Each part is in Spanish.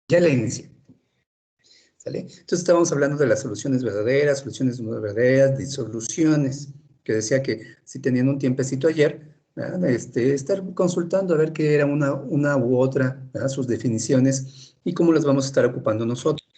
Ya la inicié. ¿Sale? Entonces estábamos hablando de las soluciones verdaderas, soluciones no verdaderas, disoluciones, que decía que si tenían un tiempecito ayer, estar consultando a ver qué era una u otra, ¿verdad? Sus definiciones y cómo las vamos a estar ocupando nosotros.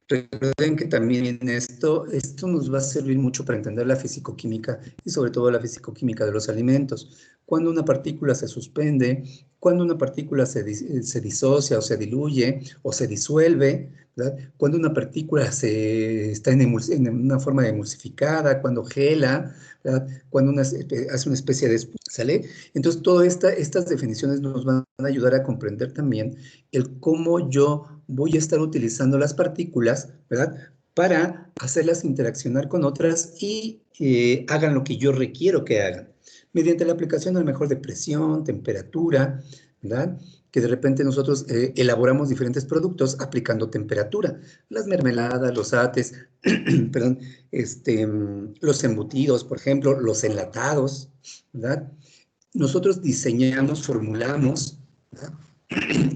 Recuerden que también esto nos va a servir mucho para entender la fisicoquímica y sobre todo la fisicoquímica de los alimentos. Cuando una partícula se suspende, cuando una partícula se disocia o se diluye o se disuelve, ¿verdad? Cuando una partícula está en una forma emulsificada, cuando gela, ¿verdad? Cuando hace una especie de ¿sale? Entonces, todas estas definiciones nos van a ayudar a comprender también el cómo yo voy a estar utilizando las partículas, ¿verdad? Para hacerlas interaccionar con otras y hagan lo que yo requiero que hagan. Mediante la aplicación a lo mejor de presión, temperatura, ¿verdad? Que de repente nosotros elaboramos diferentes productos aplicando temperatura. Las mermeladas, los ates, perdón, los embutidos, por ejemplo, los enlatados, ¿verdad? Nosotros diseñamos, formulamos, ¿verdad?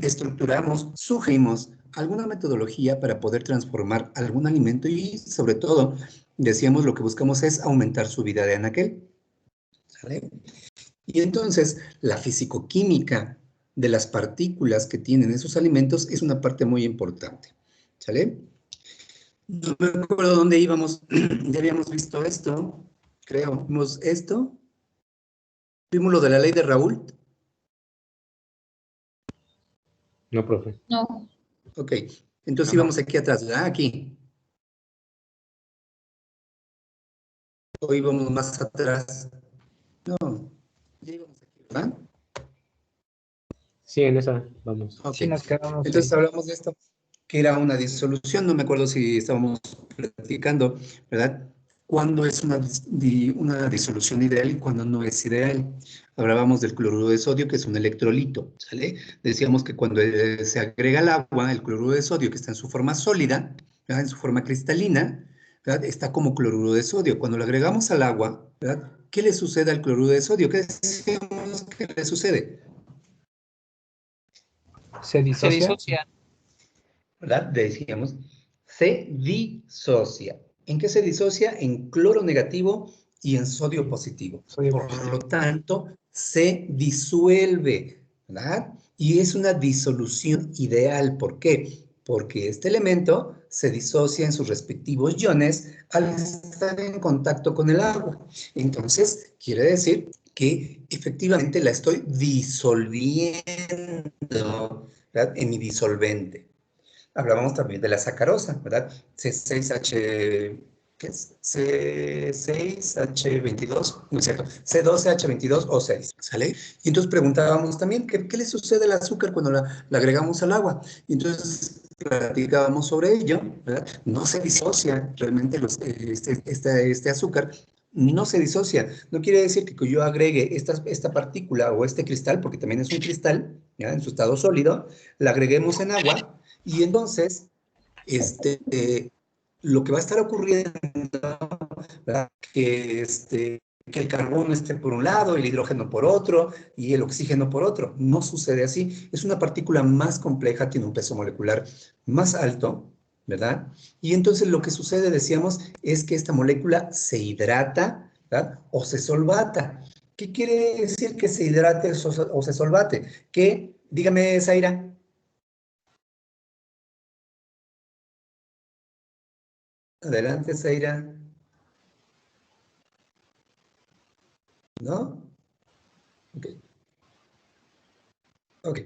Estructuramos, sugerimos alguna metodología para poder transformar algún alimento y sobre todo, decíamos, lo que buscamos es aumentar su vida de anaquel. ¿Sale? Y entonces, la fisicoquímica de las partículas que tienen esos alimentos es una parte muy importante. ¿Sale? No me acuerdo dónde íbamos, ya habíamos visto esto, creo. ¿Vimos esto? ¿Vimos lo de la ley de Raoult? No, profe. No. Ok, entonces íbamos aquí atrás, ¿verdad? Aquí. O íbamos más atrás. No, ya íbamos aquí, ¿verdad? Sí, en esa vamos. Ok, Sí, nos quedamos entonces ahí. hablamos de esto, que era una disolución, no me acuerdo si estábamos platicando, ¿verdad? ¿Cuándo es una disolución ideal y cuándo no es ideal? Hablábamos del cloruro de sodio, que es un electrolito, ¿sale? Decíamos que cuando se agrega el agua, el cloruro de sodio, que está en su forma sólida, ¿verdad? En su forma cristalina, ¿verdad? Está como cloruro de sodio. Cuando lo agregamos al agua, ¿verdad? ¿Qué le sucede al cloruro de sodio? ¿Qué decíamos que le sucede? Se disocia. ¿Verdad? Decíamos, se disocia. ¿En qué se disocia? En cloro negativo y en sodio positivo. Por lo tanto, se disuelve, ¿verdad? Y es una disolución ideal. ¿Por qué? Porque este elemento se disocia en sus respectivos iones al estar en contacto con el agua. Entonces, quiere decir que efectivamente la estoy disolviendo, ¿verdad? En mi disolvente. Hablábamos también de la sacarosa, ¿verdad? C6H, ¿qué es? C6H22, no es cierto, C12H22O6, ¿sale? Y entonces preguntábamos también, ¿qué le sucede al azúcar cuando la agregamos al agua? Y entonces platicábamos sobre ello, ¿verdad? No se disocia realmente este azúcar, no se disocia. No quiere decir que yo agregue esta partícula o este cristal, porque también es un cristal, ¿ya? En su estado sólido, la agreguemos en agua y entonces, lo que va a estar ocurriendo, ¿verdad? Que el carbono esté por un lado, el hidrógeno por otro y el oxígeno por otro. No sucede así. Es una partícula más compleja, tiene un peso molecular más alto, ¿verdad? Y entonces lo que sucede, decíamos, es que esta molécula se hidrata, ¿verdad? O se solvata. ¿Qué quiere decir que se hidrate o se solvate? Que, dígame, Zaira. Adelante, Zaira. ¿No? Ok. Ok.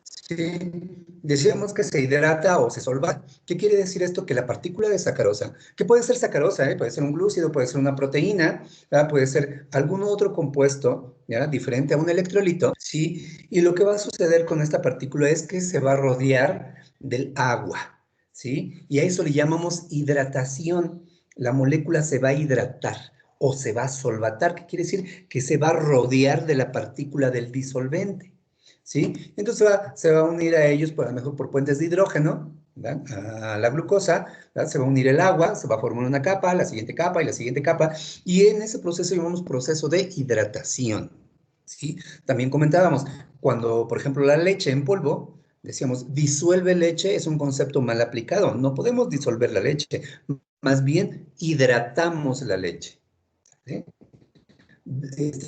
Sí, decíamos que se hidrata o se solva. ¿Qué quiere decir esto? Que la partícula de sacarosa, que puede ser sacarosa, puede ser un glúcido, puede ser una proteína, ¿verdad? Puede ser algún otro compuesto, ¿ya? Diferente a un electrolito, ¿sí? Y lo que va a suceder con esta partícula es que se va a rodear del agua, ¿sí? Y a eso le llamamos hidratación. La molécula se va a hidratar o se va a solvatar. ¿Qué quiere decir? Que se va a rodear de la partícula del disolvente. ¿Sí? Entonces se va a unir a ellos, por, a lo mejor por puentes de hidrógeno, ¿verdad? A la glucosa, ¿verdad? Se va a unir el agua, se va a formar una capa, la siguiente capa y la siguiente capa, y en ese proceso llamamos proceso de hidratación, ¿sí? También comentábamos, cuando, por ejemplo, la leche en polvo, Decíamos, disuelve leche es un concepto mal aplicado. No podemos disolver la leche. Más bien, hidratamos la leche. ¿Sí?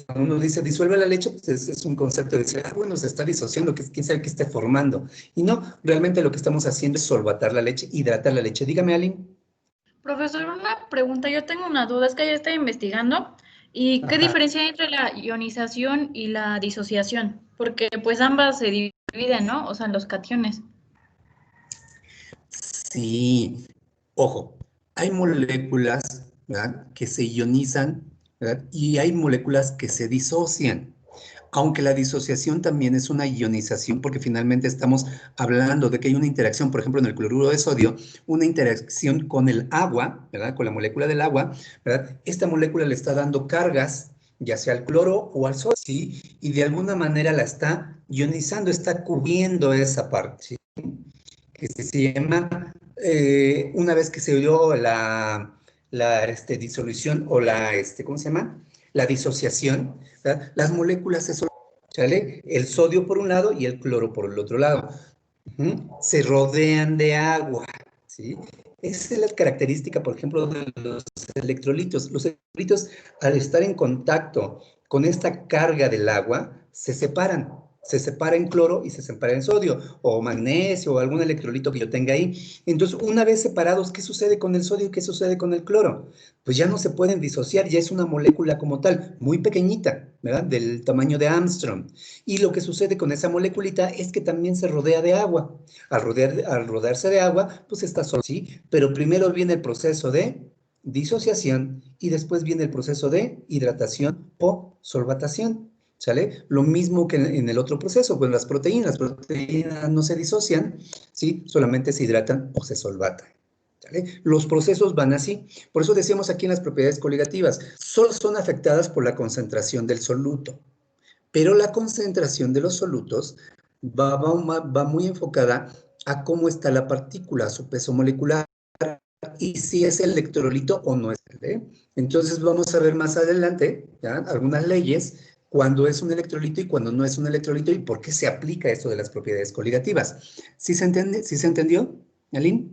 Cuando uno dice disuelve la leche, pues es un concepto de decir, bueno, se está disociando, quién sabe qué está formando. Y no, realmente lo que estamos haciendo es solvatar la leche, hidratar la leche. Dígame, Aline. Profesor, una pregunta. Yo tengo una duda, es que ayer estaba investigando. ¿Y qué diferencia hay entre la ionización y la disociación? Porque pues ambas se dividen, ¿no? O sea, los cationes. Sí, ojo, hay moléculas, ¿verdad?, que se ionizan, ¿verdad?, y hay moléculas que se disocian. Aunque la disociación también es una ionización, porque finalmente estamos hablando de que hay una interacción, por ejemplo, en el cloruro de sodio, una interacción con el agua, ¿verdad?, con la molécula del agua, ¿verdad? Esta molécula le está dando cargas, ya sea al cloro o al sodio, ¿sí? Y de alguna manera la está ionizando, está cubriendo esa parte, ¿sí? Que se llama, una vez que se dio la disolución o ¿cómo se llama? La disociación, ¿verdad? Las moléculas se solvan, ¿sale? El sodio por un lado y el cloro por el otro lado. Se rodean de agua, ¿sí? Esa es la característica, por ejemplo, de los electrolitos. Los electrolitos, al estar en contacto con esta carga del agua, se separan. Se separa en cloro y se separa en sodio, o magnesio, o algún electrolito que yo tenga ahí. Entonces, una vez separados, ¿qué sucede con el sodio y qué sucede con el cloro? Pues ya no se pueden disociar, ya es una molécula como tal, muy pequeñita, ¿verdad? Del tamaño de Armstrong. Y lo que sucede con esa moleculita es que también se rodea de agua. Al rodearse de agua, pues está solo, ¿sí? Pero primero viene el proceso de disociación y después viene el proceso de hidratación o solvatación. ¿Sale? Lo mismo que en el otro proceso, pues las proteínas no se disocian, ¿sí? Solamente se hidratan o se solvatan. ¿Sale? Los procesos van así. Por eso decíamos aquí en las propiedades coligativas, solo son afectadas por la concentración del soluto. Pero la concentración de los solutos va muy enfocada a cómo está la partícula, a su peso molecular, y si es electrolito o no es. ¿Eh? Entonces vamos a ver más adelante, ¿ya?, algunas leyes, cuando es un electrolito y cuando no es un electrolito, y por qué se aplica esto de las propiedades coligativas. ¿Sí se entiende? ¿Sí se entendió, Aline?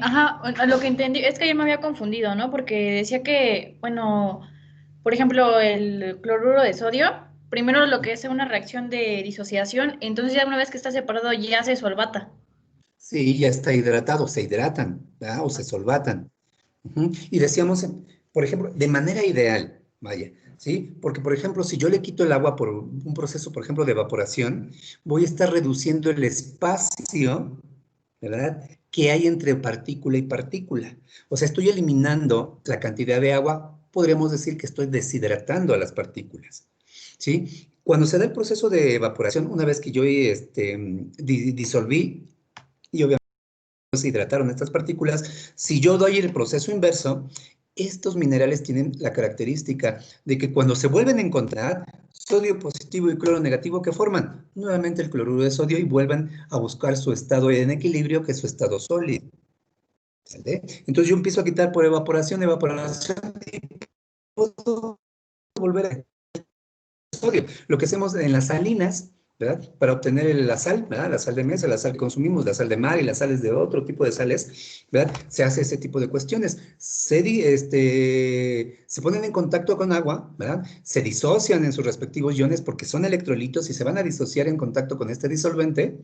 Ajá, lo que entendí es que ayer me había confundido, ¿no? Porque decía que, bueno, por ejemplo, el cloruro de sodio, primero lo que es una reacción de disociación, entonces ya una vez que está separado ya se solvata. Sí, ya está hidratado, se hidratan, ¿verdad?, o se solvatan. Y decíamos, por ejemplo, de manera ideal, vaya, ¿sí? Porque, por ejemplo, si yo le quito el agua por un proceso, por ejemplo, de evaporación, voy a estar reduciendo el espacio, ¿verdad?, que hay entre partícula y partícula. O sea, estoy eliminando la cantidad de agua, podríamos decir que estoy deshidratando a las partículas, ¿sí? Cuando se da el proceso de evaporación, una vez que yo disolví y obviamente se hidrataron estas partículas, si yo doy el proceso inverso, estos minerales tienen la característica de que cuando se vuelven a encontrar, sodio positivo y cloro negativo, ¿qué forman? Nuevamente el cloruro de sodio y vuelven a buscar su estado en equilibrio, que es su estado sólido. ¿Sale? Entonces yo empiezo a quitar por evaporación, y puedo volver a sodio. Lo que hacemos en las salinas, ¿verdad?, para obtener la sal, ¿verdad?, la sal de mesa, la sal que consumimos, la sal de mar y las sales de otro tipo de sales, ¿verdad?, se hace ese tipo de cuestiones. Se ponen en contacto con agua, ¿verdad?, se disocian en sus respectivos iones porque son electrolitos y se van a disociar en contacto con este disolvente,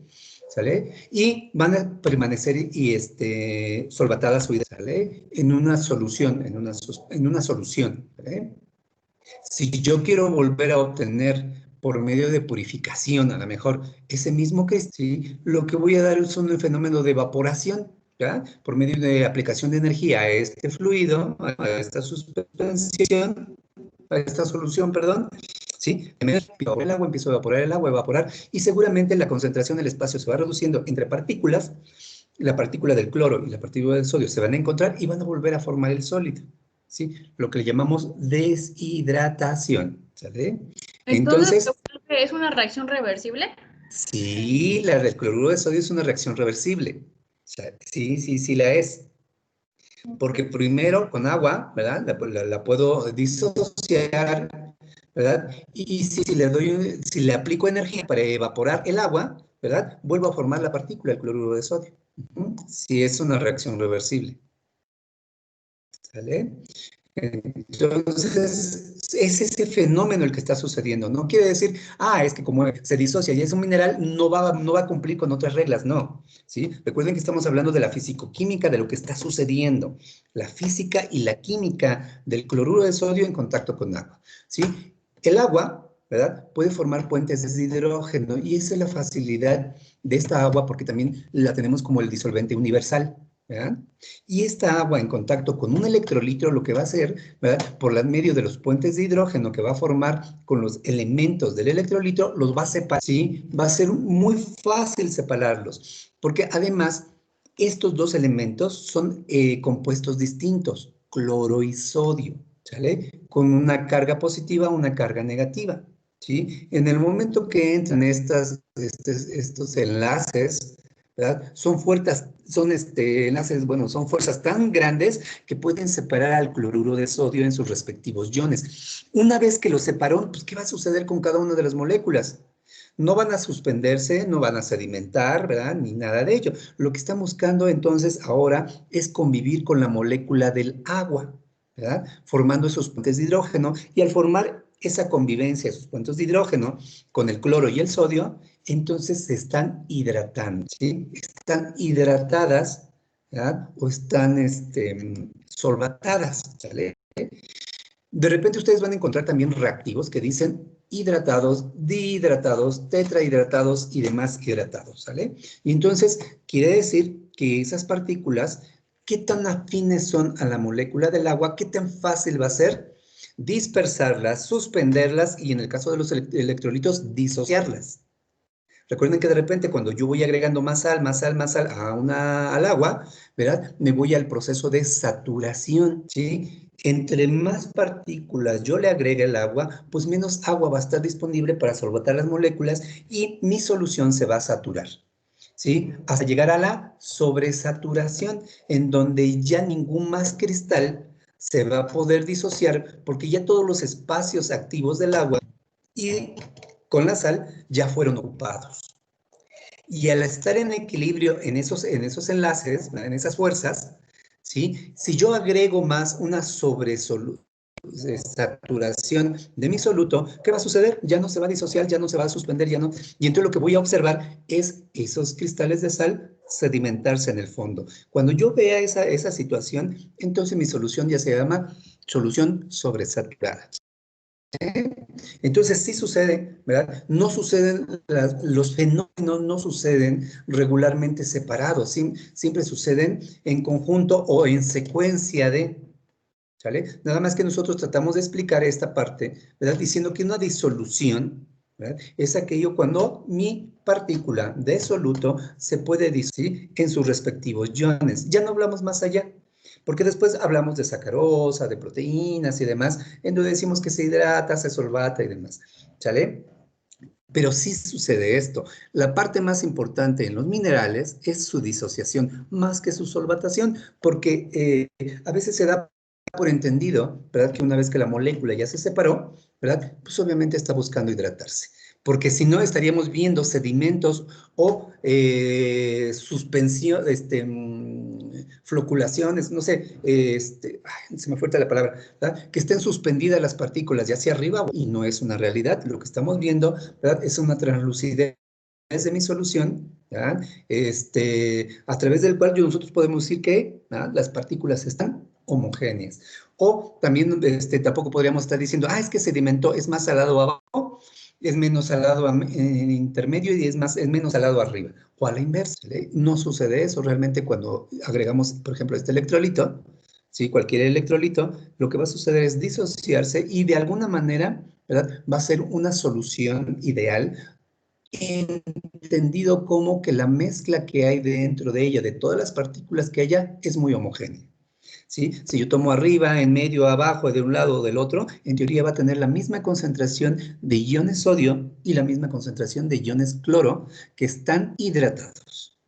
¿sale? Y van a permanecer solvatadas o ¿sale?, en una solución, en una solución, ¿vale? Si yo quiero volver a obtener por medio de purificación, a lo mejor ese mismo que sí, lo que voy a dar es un fenómeno de evaporación, ¿ya?, por medio de aplicación de energía a este fluido, a esta suspensión, a esta solución, perdón, ¿sí? Empiezo a evaporar el agua, evaporar, y seguramente la concentración del espacio se va reduciendo entre partículas, la partícula del cloro y la partícula del sodio se van a encontrar y van a volver a formar el sólido, ¿sí? Lo que le llamamos deshidratación, ¿sale? Entonces, Entonces, ¿es una reacción reversible? sí, la del cloruro de sodio es una reacción reversible. O sea, sí, sí, sí la es. Porque primero con agua, ¿verdad?, la puedo disociar, ¿verdad? Y si le aplico energía para evaporar el agua, ¿verdad? Vuelvo a formar la partícula, el cloruro de sodio. Si es una reacción reversible. ¿Sale? Entonces, es ese fenómeno el que está sucediendo. No quiere decir, es que como se disocia y es un mineral, no va a cumplir con otras reglas. No, ¿sí? Recuerden que estamos hablando de la fisicoquímica, de lo que está sucediendo. La física y la química del cloruro de sodio en contacto con agua, ¿sí? El agua, ¿verdad? Puede formar puentes de hidrógeno y esa es la facilidad de esta agua porque también la tenemos como el disolvente universal, ¿verdad? Y esta agua en contacto con un electrolito lo que va a hacer, ¿verdad? Por medio de los puentes de hidrógeno que va a formar con los elementos del electrolito, los va a separar, ¿sí? Va a ser muy fácil separarlos, porque además estos dos elementos son compuestos distintos, cloro y sodio, ¿sale? Con una carga positiva, una carga negativa, ¿sí? En el momento que entran estos enlaces, ¿verdad? Son fuerzas, enlaces, bueno, son fuerzas tan grandes que pueden separar al cloruro de sodio en sus respectivos iones. Una vez que los separó, pues, ¿qué va a suceder con cada una de las moléculas? No van a suspenderse, no van a sedimentar, ¿verdad? Ni nada de ello. Lo que están buscando entonces ahora es convivir con la molécula del agua, ¿verdad? Formando esos puentes de hidrógeno y al formar esa convivencia, esos puentes de hidrógeno con el cloro y el sodio, entonces se están hidratando, ¿sí? Están hidratadas, ¿verdad? O están solvatadas, ¿sale? De repente ustedes van a encontrar también reactivos que dicen hidratados, dihidratados, tetrahidratados y demás hidratados, ¿sale? Y entonces quiere decir que esas partículas, ¿qué tan afines son a la molécula del agua? ¿Qué tan fácil va a ser dispersarlas, suspenderlas y en el caso de los electrolitos, disociarlas? Recuerden que de repente cuando yo voy agregando más sal, más sal, más sal al agua, ¿verdad? Me voy al proceso de saturación, ¿sí? Entre más partículas yo le agregue al agua, pues menos agua va a estar disponible para solvatar las moléculas y mi solución se va a saturar, ¿sí? Hasta llegar a la sobresaturación, en donde ya ningún más cristal se va a poder disociar porque ya todos los espacios activos del agua y con la sal ya fueron ocupados. Y al estar en equilibrio en esos enlaces, en esas fuerzas, ¿sí? Si yo agrego más una sobresaturación de mi soluto, ¿qué va a suceder? Ya no se va a disociar, ya no se va a suspender, ya no. Y entonces lo que voy a observar es esos cristales de sal sedimentarse en el fondo. Cuando yo vea esa situación, entonces mi solución ya se llama solución sobresaturada. Entonces sí sucede, ¿verdad? No suceden, los fenómenos no suceden regularmente separados, siempre suceden en conjunto o en secuencia de, ¿sale? Nada más que nosotros tratamos de explicar esta parte, ¿verdad? Diciendo que una disolución, ¿verdad? Es aquello cuando mi partícula de soluto se puede disolver en sus respectivos iones. Ya no hablamos más allá. Porque después hablamos de sacarosa, de proteínas y demás, en donde decimos que se hidrata, se solvata y demás, ¿sale? Pero sí sucede esto. La parte más importante en los minerales es su disociación, más que su solvatación, porque a veces se da por entendido, ¿verdad? Que una vez que la molécula ya se separó, ¿verdad? Pues obviamente está buscando hidratarse. Porque si no, estaríamos viendo sedimentos o suspensión, floculaciones, no sé, se me fue la palabra, ¿verdad? Que estén suspendidas las partículas ya hacia arriba y no es una realidad. Lo que estamos viendo, ¿verdad? Es una translucidez de mi solución, ¿verdad? A través del cual nosotros podemos decir que, ¿verdad? Las partículas están homogéneas. O también tampoco podríamos estar diciendo, es que sedimentó, es más salado abajo, es menos salado en intermedio y es menos salado arriba. O a la inversa, ¿eh? No sucede eso realmente cuando agregamos, por ejemplo, este electrolito, ¿sí? Cualquier electrolito, lo que va a suceder es disociarse y de alguna manera, ¿verdad? Va a ser una solución ideal, entendido como que la mezcla que hay dentro de ella, de todas las partículas que haya, es muy homogénea. ¿Sí? Si yo tomo arriba, en medio, abajo, de un lado o del otro, en teoría va a tener la misma concentración de iones sodio y la misma concentración de iones cloro que están hidratados.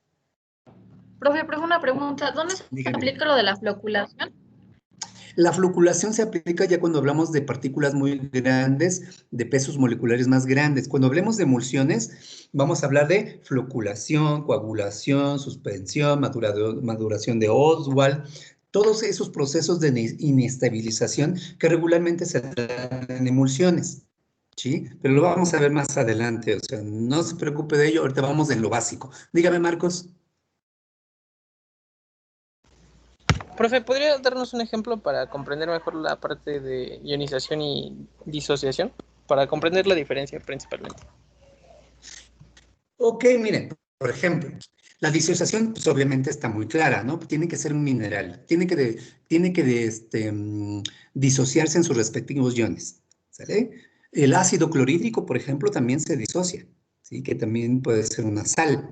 Profe, una pregunta, ¿dónde se aplica lo de la floculación? La floculación se aplica ya cuando hablamos de partículas muy grandes, de pesos moleculares más grandes. Cuando hablemos de emulsiones, vamos a hablar de floculación, coagulación, suspensión, maduración de Oswald, todos esos procesos de inestabilización que regularmente se dan en emulsiones. ¿Sí? Pero lo vamos a ver más adelante, o sea, no se preocupe de ello, ahorita vamos en lo básico. Dígame, Marcos. Profe, ¿podría darnos un ejemplo para comprender mejor la parte de ionización y disociación? Para comprender la diferencia principalmente. Ok, miren, por ejemplo, la disociación, pues obviamente está muy clara, ¿no? Tiene que ser un mineral, tiene que disociarse en sus respectivos iones, ¿sale? El ácido clorhídrico, por ejemplo, también se disocia, ¿sí? Que también puede ser una sal,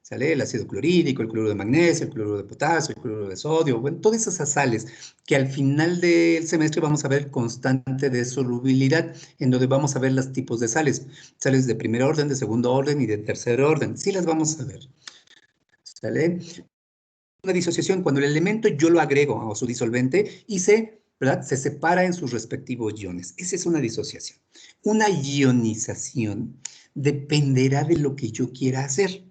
¿sale? El ácido clorhídrico, el cloruro de magnesio, el cloruro de potasio, el cloruro de sodio, bueno, todas esas sales que al final del semestre vamos a ver constante de solubilidad, en donde vamos a ver los tipos de sales, sales de primer orden, de segundo orden y de tercer orden, sí las vamos a ver, ¿sale? Una disociación, cuando el elemento yo lo agrego a su disolvente y ¿verdad? Se separa en sus respectivos iones. Esa es una disociación. Una ionización dependerá de lo que yo quiera hacer.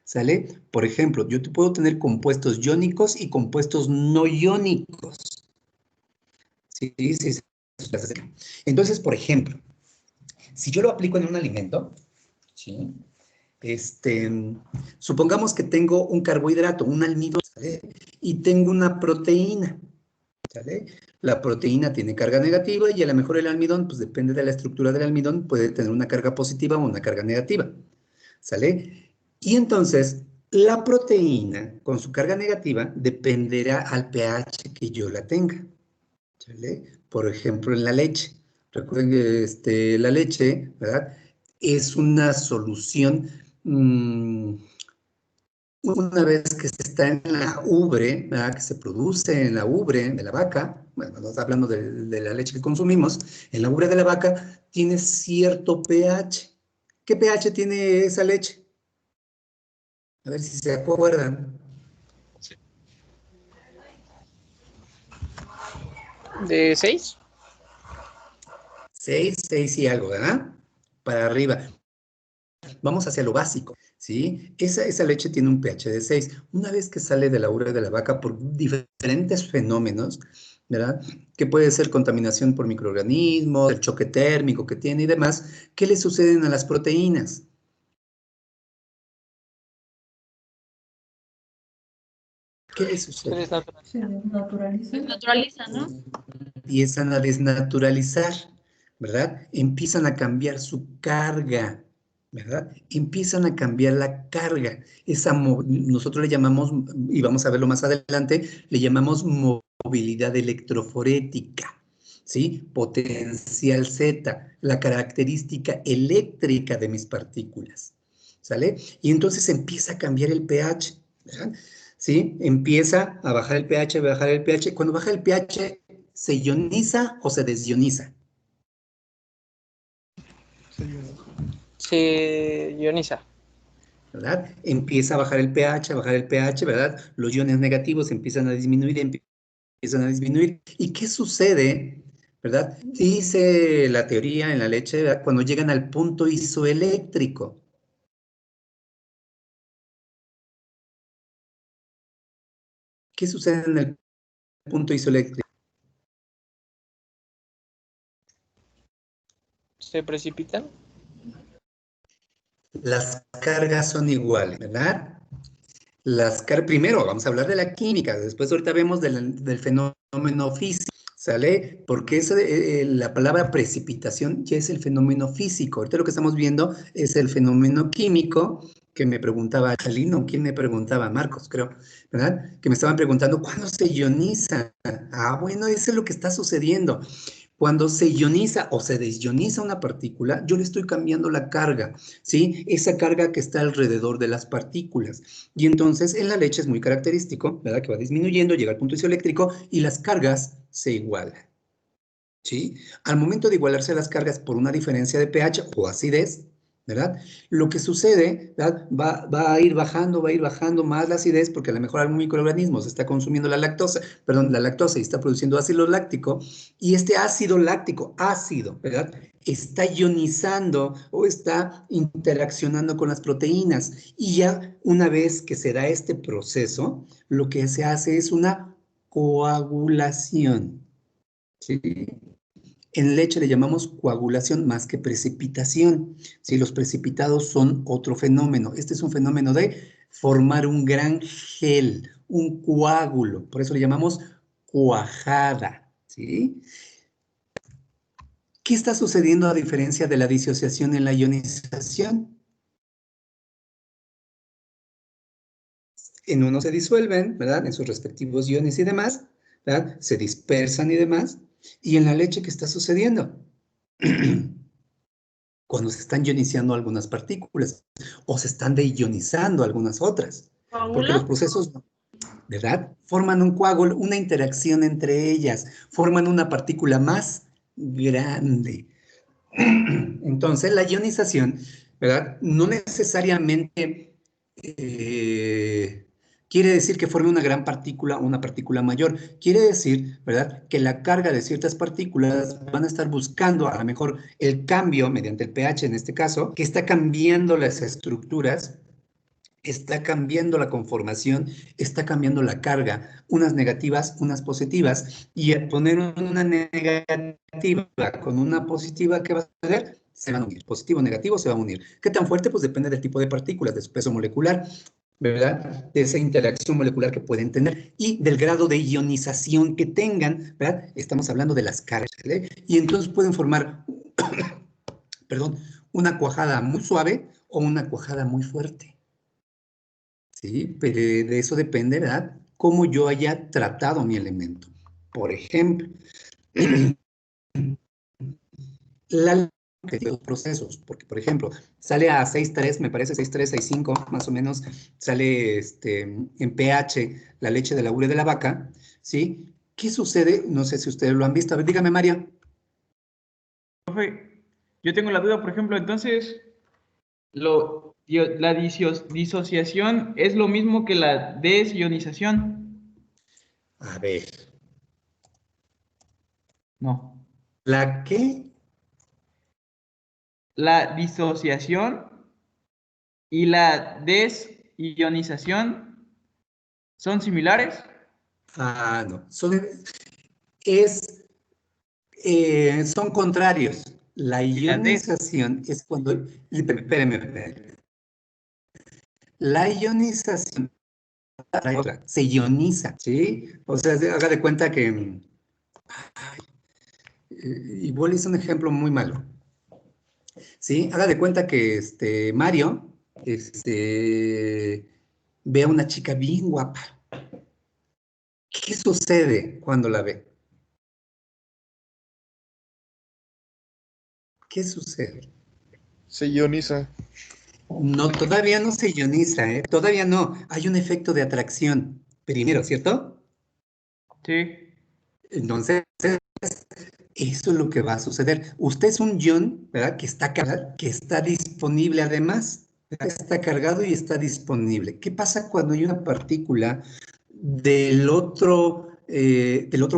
¿Sale? Por ejemplo, yo puedo tener compuestos iónicos y compuestos no iónicos. Sí, sí, sí. Entonces, por ejemplo, si yo lo aplico en un alimento, ¿sí? Supongamos que tengo un carbohidrato, un almidón, ¿sale? Y tengo una proteína, ¿sale? La proteína tiene carga negativa y a lo mejor el almidón, pues depende de la estructura del almidón, puede tener una carga positiva o una carga negativa, ¿sale? Y entonces, la proteína con su carga negativa dependerá al pH que yo la tenga, ¿sale? Por ejemplo, en la leche. Recuerden que la leche, ¿verdad? Es una solución, una vez que se está en la ubre, ¿verdad? Que se produce en la ubre de la vaca, bueno, no está hablando de la leche que consumimos, en la ubre de la vaca tiene cierto pH. ¿Qué pH tiene esa leche? A ver si se acuerdan. ¿De 6? 6, 6 y algo, ¿verdad? Para arriba. Vamos hacia lo básico, ¿sí? Esa leche tiene un pH de 6. Una vez que sale de la ubre de la vaca por diferentes fenómenos, ¿verdad? Que puede ser contaminación por microorganismos, el choque térmico que tiene y demás, ¿qué le suceden a las proteínas? ¿Qué le sucede? Se desnaturaliza, ¿no? Empiezan a desnaturalizar, ¿verdad? Empiezan a cambiar su carga, ¿verdad? Empiezan a cambiar la carga. Nosotros le llamamos, y vamos a verlo más adelante, le llamamos movilidad electroforética, ¿sí? Potencial Z, la característica eléctrica de mis partículas, ¿sale? Y entonces empieza a cambiar el pH, ¿verdad? ¿Sí? Empieza a bajar el pH, bajar el pH. Cuando baja el pH, ¿se ioniza o se desioniza? Se ioniza. ¿Verdad? Empieza a bajar el pH, ¿verdad? Los iones negativos empiezan a disminuir, empiezan a disminuir. ¿Y qué sucede, verdad? Dice la teoría en la leche, ¿verdad? Cuando llegan al punto isoeléctrico. ¿Qué sucede en el punto isoeléctrico? ¿Se precipitan? Las cargas son iguales, ¿verdad? Primero vamos a hablar de la química, después ahorita vemos del fenómeno físico, ¿sale? Porque la palabra precipitación ya es el fenómeno físico. Ahorita lo que estamos viendo es el fenómeno químico, que me preguntaba Chalino, ¿quién me preguntaba? Marcos, creo, ¿verdad? Que me estaban preguntando, ¿cuándo se ioniza? Ah, bueno, eso es lo que está sucediendo. Cuando se ioniza o se desioniza una partícula, yo le estoy cambiando la carga, ¿sí? Esa carga que está alrededor de las partículas. Y entonces en la leche es muy característico, ¿verdad? Que va disminuyendo, llega al punto isoeléctrico y las cargas se igualan, ¿sí? Al momento de igualarse las cargas por una diferencia de pH o acidez, ¿verdad? Lo que sucede, ¿verdad? Va a ir bajando más la acidez, porque a lo mejor algún microorganismo se está consumiendo la lactosa y está produciendo ácido láctico, y este ácido láctico, ¿verdad? Está ionizando o está interaccionando con las proteínas, y ya una vez que se da este proceso, lo que se hace es una coagulación, ¿sí? En leche le llamamos coagulación más que precipitación. ¿Sí? Los precipitados son otro fenómeno. Este es un fenómeno de formar un gran gel, un coágulo. Por eso le llamamos cuajada. ¿Sí? ¿Qué está sucediendo a diferencia de la disociación en la ionización? En uno se disuelven, ¿verdad? En sus respectivos iones y demás, ¿verdad? Se dispersan y demás. ¿Y en la leche qué está sucediendo? Cuando se están ionizando algunas partículas o se están deionizando algunas otras. Porque los procesos, ¿verdad? Forman un coágulo, una interacción entre ellas, forman una partícula más grande. Entonces, la ionización, ¿verdad? No necesariamente quiere decir que forme una gran partícula o una partícula mayor. Quiere decir, ¿verdad?, que la carga de ciertas partículas van a estar buscando a lo mejor el cambio mediante el pH en este caso, que está cambiando las estructuras, está cambiando la conformación, está cambiando la carga, unas negativas, unas positivas, y al poner una negativa con una positiva, ¿qué va a suceder? Se van a unir, positivo o negativo se van a unir. ¿Qué tan fuerte? Pues depende del tipo de partículas, de su peso molecular, ¿verdad? De esa interacción molecular que pueden tener y del grado de ionización que tengan, ¿verdad? Estamos hablando de las cargas, ¿vale? Y entonces pueden formar, perdón, una cuajada muy suave o una cuajada muy fuerte. ¿Sí? Pero de eso depende, ¿verdad? Cómo yo haya tratado mi elemento. Por ejemplo, los procesos, porque por ejemplo, sale a 6.3, me parece 6.3, 6.5, más o menos, sale en pH la leche de la urea de la vaca, ¿sí? ¿Qué sucede? No sé si ustedes lo han visto. A ver, dígame, María. Profe, yo tengo la duda, por ejemplo, entonces, la disociación es lo mismo que la desionización. A ver. No. ¿La qué? La disociación y la desionización son similares. Ah, no. Son contrarios. La Y la ionización es cuando... Espérame. La ionización se ioniza, ¿sí? O sea, haga de cuenta que... Ay, igual es un ejemplo muy malo. ¿Sí? Haga de cuenta que Mario ve a una chica bien guapa. ¿Qué sucede cuando la ve? ¿Qué sucede? Se ioniza. No, todavía no se ioniza, ¿eh? Todavía no. Hay un efecto de atracción primero, ¿cierto? Sí. Entonces, eso es lo que va a suceder. Usted es un ion, ¿verdad? Que está disponible además. Está cargado y está disponible. ¿Qué pasa cuando hay una partícula del otro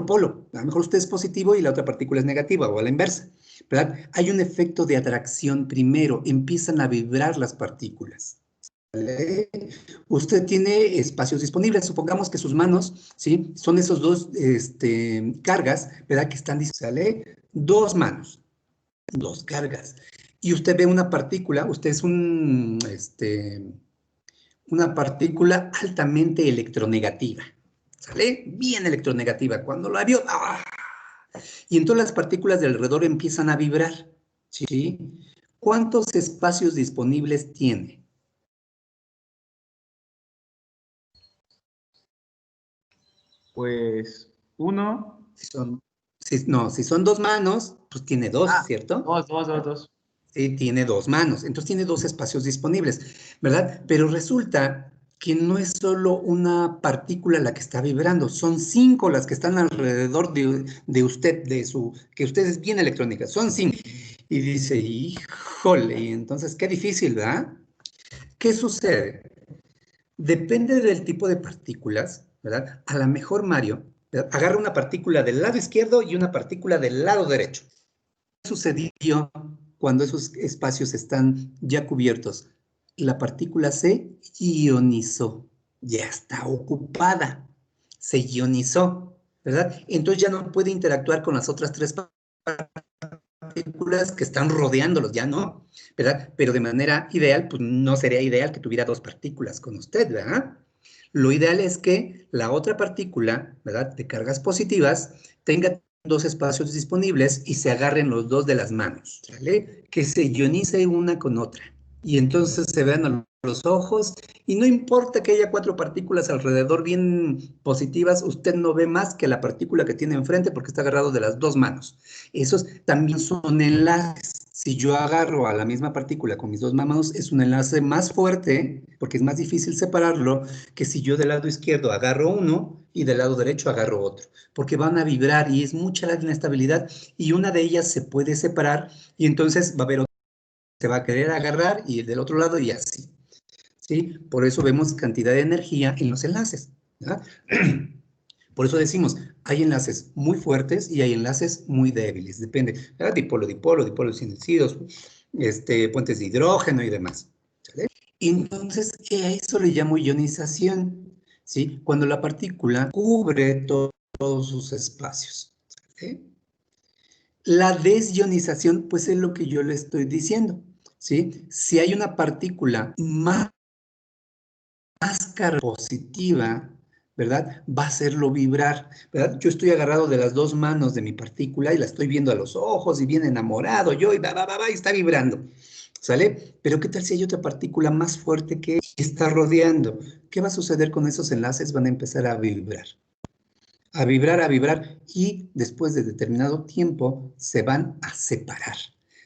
polo? A lo mejor usted es positivo y la otra partícula es negativa o a la inversa, ¿verdad? Hay un efecto de atracción primero. Empiezan a vibrar las partículas. ¿Vale? Usted tiene espacios disponibles, supongamos que sus manos, ¿sí? Son esos dos cargas, ¿verdad? Que están disponibles, ¿sale? Dos manos, dos cargas. Y usted ve una partícula, usted es una partícula altamente electronegativa, ¿sale? Bien electronegativa. Cuando la vio, ¡ah! Y entonces las partículas de alrededor empiezan a vibrar, ¿sí? ¿Cuántos espacios disponibles tiene? Pues uno. Si son dos manos, pues tiene dos, ¿cierto? Dos. Sí, tiene dos manos, entonces tiene dos espacios disponibles, ¿verdad? Pero resulta que no es solo una partícula la que está vibrando, son 5 las que están alrededor de usted, que usted es bien electrónica, son 5. Y dice, híjole, y entonces qué difícil, ¿verdad? ¿Qué sucede? Depende del tipo de partículas, ¿verdad? A lo mejor Mario, ¿verdad?, agarra una partícula del lado izquierdo y una partícula del lado derecho. ¿Qué sucedió cuando esos espacios están ya cubiertos? La partícula se ionizó, ya está ocupada, se ionizó, ¿verdad? Entonces ya no puede interactuar con las otras tres partículas que están rodeándolos, ya no, ¿verdad? Pero de manera ideal, pues no sería ideal que tuviera dos partículas con usted, ¿verdad? Lo ideal es que la otra partícula, ¿verdad?, de cargas positivas, tenga dos espacios disponibles y se agarren los dos de las manos, ¿vale? Que se ionice una con otra. Y entonces se vean a los ojos y no importa que haya cuatro partículas alrededor bien positivas, usted no ve más que la partícula que tiene enfrente porque está agarrado de las dos manos. Esos también son enlaces. Si yo agarro a la misma partícula con mis dos manos, es un enlace más fuerte porque es más difícil separarlo que si yo del lado izquierdo agarro uno y del lado derecho agarro otro, porque van a vibrar y es mucha la inestabilidad y una de ellas se puede separar y entonces va a haber otra que se va a querer agarrar y el del otro lado y así, ¿sí? Por eso vemos cantidad de energía en los enlaces, ¿verdad? Por eso decimos, hay enlaces muy fuertes y hay enlaces muy débiles, depende, ¿verdad? Dipolo, dipolos inducidos, puentes de hidrógeno y demás, ¿sale? Entonces, a eso le llamo ionización, ¿sí? Cuando la partícula cubre todos sus espacios, ¿sí? La desionización, pues es lo que yo le estoy diciendo, ¿sí? Si hay una partícula más carga positiva, ¿verdad?, va a hacerlo vibrar, ¿verdad? Yo estoy agarrado de las dos manos de mi partícula y la estoy viendo a los ojos y bien enamorado yo y y está vibrando, ¿sale? Pero ¿qué tal si hay otra partícula más fuerte que está rodeando? ¿Qué va a suceder con esos enlaces? Van a empezar a vibrar, a vibrar y después de determinado tiempo se van a separar.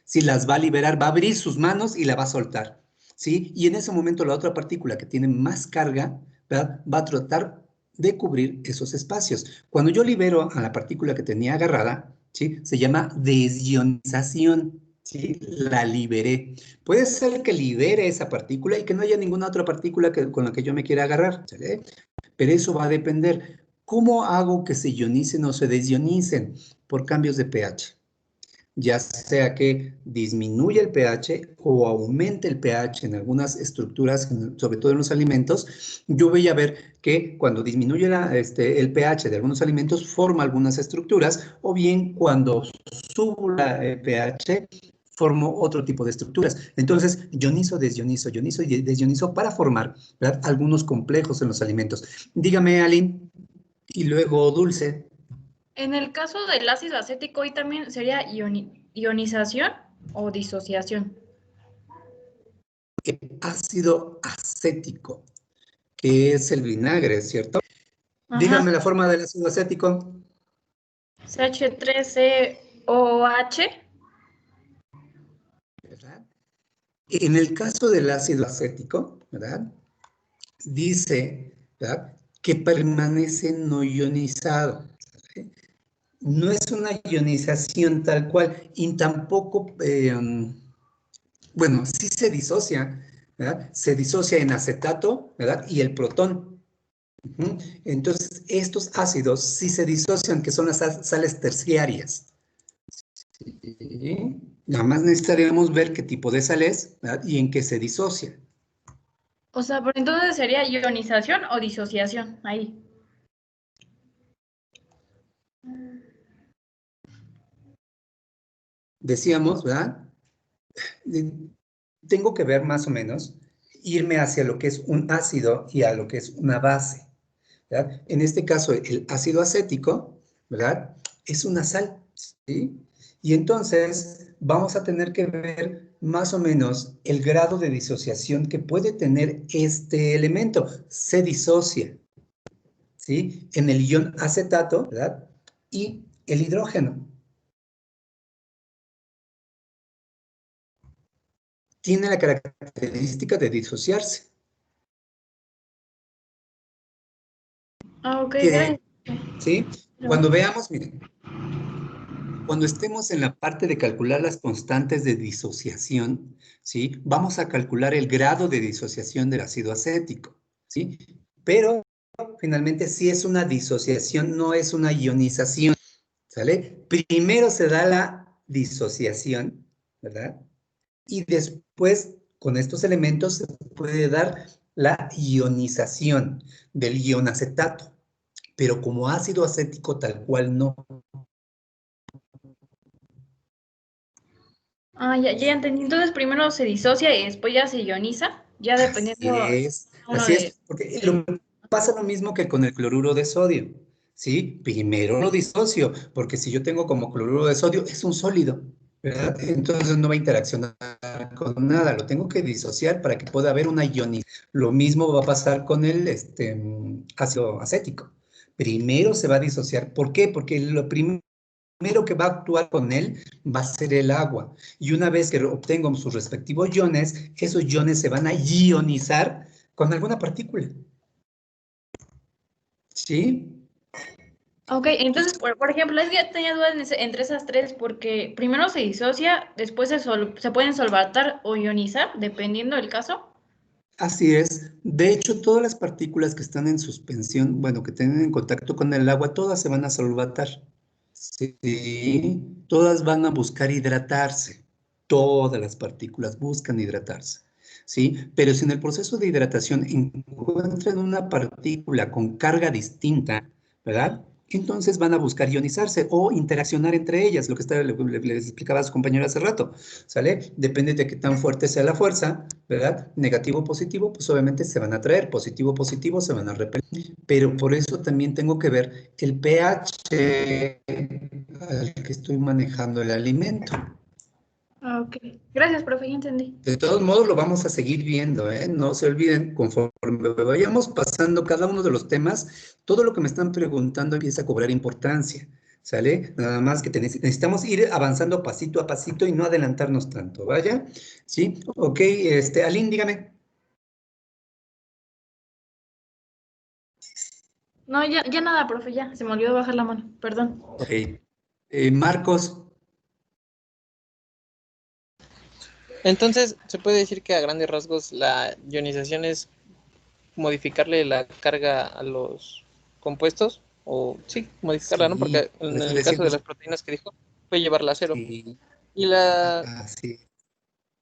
Si las va a liberar, va a abrir sus manos y la va a soltar, ¿sí? Y en ese momento la otra partícula que tiene más carga, ¿verdad?, va a tratar de cubrir esos espacios. Cuando yo libero a la partícula que tenía agarrada, ¿sí?, se llama desionización, ¿sí? La liberé. Puede ser que libere esa partícula y que no haya ninguna otra partícula con la que yo me quiera agarrar, ¿sale? Pero eso va a depender. ¿Cómo hago que se ionicen o se desionicen? Por cambios de pH. Ya sea que disminuya el pH o aumente el pH en algunas estructuras, sobre todo en los alimentos, yo voy a ver que cuando disminuye el pH de algunos alimentos forma algunas estructuras, o bien cuando sube el pH formo otro tipo de estructuras. Entonces, ionizo, ionizo y desionizo para formar, ¿verdad?, algunos complejos en los alimentos. Dígame, Aline, y luego Dulce. En el caso del ácido acético, ¿y también sería ionización o disociación? Ácido acético, que es el vinagre, ¿cierto? Ajá. Dígame la forma del ácido acético. CH3COH. ¿Verdad? En el caso del ácido acético, ¿verdad?, dice, ¿verdad?, que permanece no ionizado. ¿Sí? No es una ionización tal cual y tampoco, bueno, sí se disocia, ¿verdad? Se disocia en acetato, ¿verdad?, y el protón. Entonces, estos ácidos sí se disocian, que son las sales terciarias. ¿Sí? Nada más necesitaríamos ver qué tipo de sal es, ¿verdad?, y en qué se disocia. O sea, pero entonces sería ionización o disociación, ahí. Decíamos, ¿verdad? Tengo que ver más o menos, irme hacia lo que es un ácido y a lo que es una base, ¿verdad? En este caso, el ácido acético, ¿verdad?, es una sal, ¿sí? Y entonces vamos a tener que ver más o menos el grado de disociación que puede tener este elemento. Se disocia, ¿sí?, en el ion acetato, ¿verdad?, y el hidrógeno. Tiene la característica de disociarse. Ah, ok, Que, gracias. ¿sí? Cuando veamos, miren, Cuando estemos en la parte de calcular las constantes de disociación, ¿sí? Vamos a calcular el grado de disociación del ácido acético, ¿sí? Pero finalmente sí es una disociación, no es una ionización, ¿sale? Primero se da la disociación, ¿verdad? Y después, con estos elementos, se puede dar la ionización del ionacetato. Pero como ácido acético tal cual no. Ah, ya entendí. Entonces primero se disocia y después ya se ioniza, ya dependiendo uno Así de... es, porque pasa lo mismo que con el cloruro de sodio, ¿sí? Primero lo disocio, porque si yo tengo como cloruro de sodio, es un sólido, ¿verdad? Entonces no va a interaccionar con nada, lo tengo que disociar para que pueda haber una ionización. Lo mismo va a pasar con el ácido acético. Primero se va a disociar, ¿por qué? Porque lo primero que va a actuar con él va a ser el agua. Y una vez que obtengo sus respectivos iones, esos iones se van a ionizar con alguna partícula. ¿Sí? Ok, entonces, por ejemplo, es que tenía dudas entre esas tres porque primero se disocia, después se pueden solvatar o ionizar, dependiendo del caso. Así es. De hecho, todas las partículas que están en suspensión, bueno, que tienen en contacto con el agua, todas se van a solvatar. Sí, todas van a buscar hidratarse. Todas las partículas buscan hidratarse. ¿Sí? Pero si en el proceso de hidratación encuentran una partícula con carga distinta, ¿verdad? Entonces van a buscar ionizarse o interaccionar entre ellas, lo que les explicaba a su compañero hace rato, ¿sale? Depende de qué tan fuerte sea la fuerza, ¿verdad? Negativo o positivo, pues obviamente se van a atraer, positivo o positivo se van a repeler, pero por eso también tengo que ver el pH al que estoy manejando el alimento. Ah, ok. Gracias, profe, ya entendí. De todos modos, lo vamos a seguir viendo, ¿eh? No se olviden, conforme vayamos pasando cada uno de los temas, todo lo que me están preguntando empieza a cobrar importancia, ¿sale? Nada más que necesitamos ir avanzando pasito a pasito y no adelantarnos tanto, ¿vaya? ¿Sí? Ok, Aline, dígame. No, ya nada, profe, ya. Se me olvidó bajar la mano, perdón. Ok. Marcos, Entonces, se puede decir que a grandes rasgos la ionización es modificarle la carga a los compuestos, o sí, modificarla, ¿no? sí, Porque en pues el caso de decimos, las proteínas que dijo, puede llevarla a cero. sí, Y la así.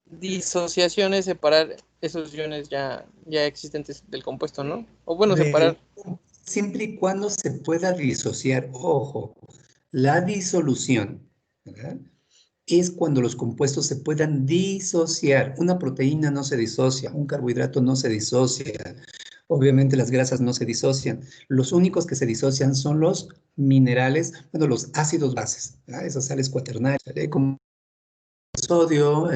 disociación es separar esos iones ya existentes del compuesto, ¿no? O bueno, separar. Siempre y cuando se pueda disociar, ojo, la disolución, ¿verdad? Es cuando los compuestos se puedan disociar. Una proteína no se disocia, un carbohidrato no se disocia. Obviamente las grasas no se disocian. Los únicos que se disocian son los minerales, bueno, los ácidos bases, ¿verdad? Esas sales cuaternarias, ¿vale? Como el sodio,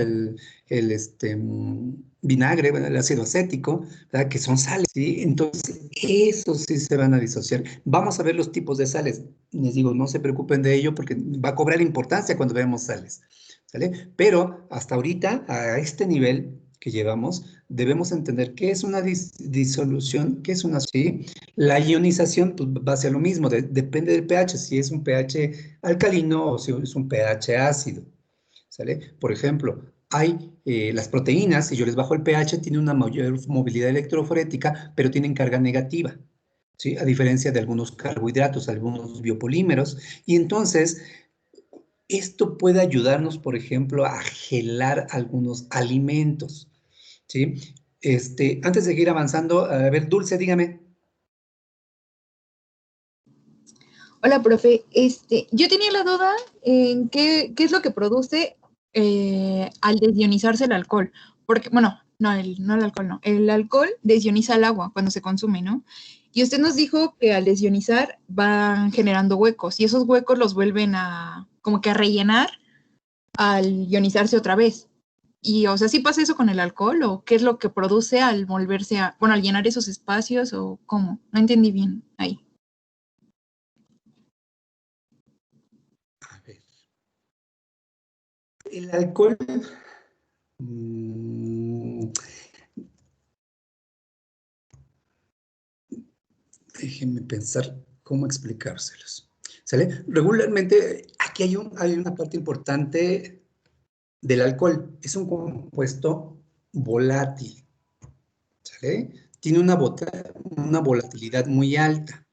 vinagre, bueno, el ácido acético, ¿verdad? Que son sales, ¿sí? Entonces, esos sí se van a disociar. Vamos a ver los tipos de sales. Les digo, no se preocupen de ello porque va a cobrar importancia cuando veamos sales, ¿sale? Pero hasta ahorita, a este nivel que llevamos, debemos entender qué es una disolución, qué es una, ¿sí? La ionización, pues va a ser lo mismo, depende del pH, si es un pH alcalino o si es un pH ácido. ¿Sale? Por ejemplo, hay las proteínas, si yo les bajo el pH, tienen una mayor movilidad electroforética, pero tienen carga negativa, ¿sí? A diferencia de algunos carbohidratos, algunos biopolímeros. Y entonces, esto puede ayudarnos, por ejemplo, a gelar algunos alimentos, ¿sí? Antes de seguir avanzando, a ver, Dulce, dígame. Hola, profe. Yo tenía la duda en qué es lo que produce al desionizarse el alcohol. Porque, bueno, no el alcohol, no. El alcohol desioniza el agua cuando se consume, ¿no? Y usted nos dijo que al desionizar van generando huecos y esos huecos los vuelven como que a rellenar al ionizarse otra vez. Y, o sea, ¿sí pasa eso con el alcohol o qué es lo que produce al volverse bueno, al llenar esos espacios o cómo? No entendí bien ahí. A ver. El alcohol, mm, déjenme pensar cómo explicárselos. ¿Sale? Regularmente, aquí hay una parte importante del alcohol. Es un compuesto volátil, ¿sale? Tiene una volatilidad muy alta,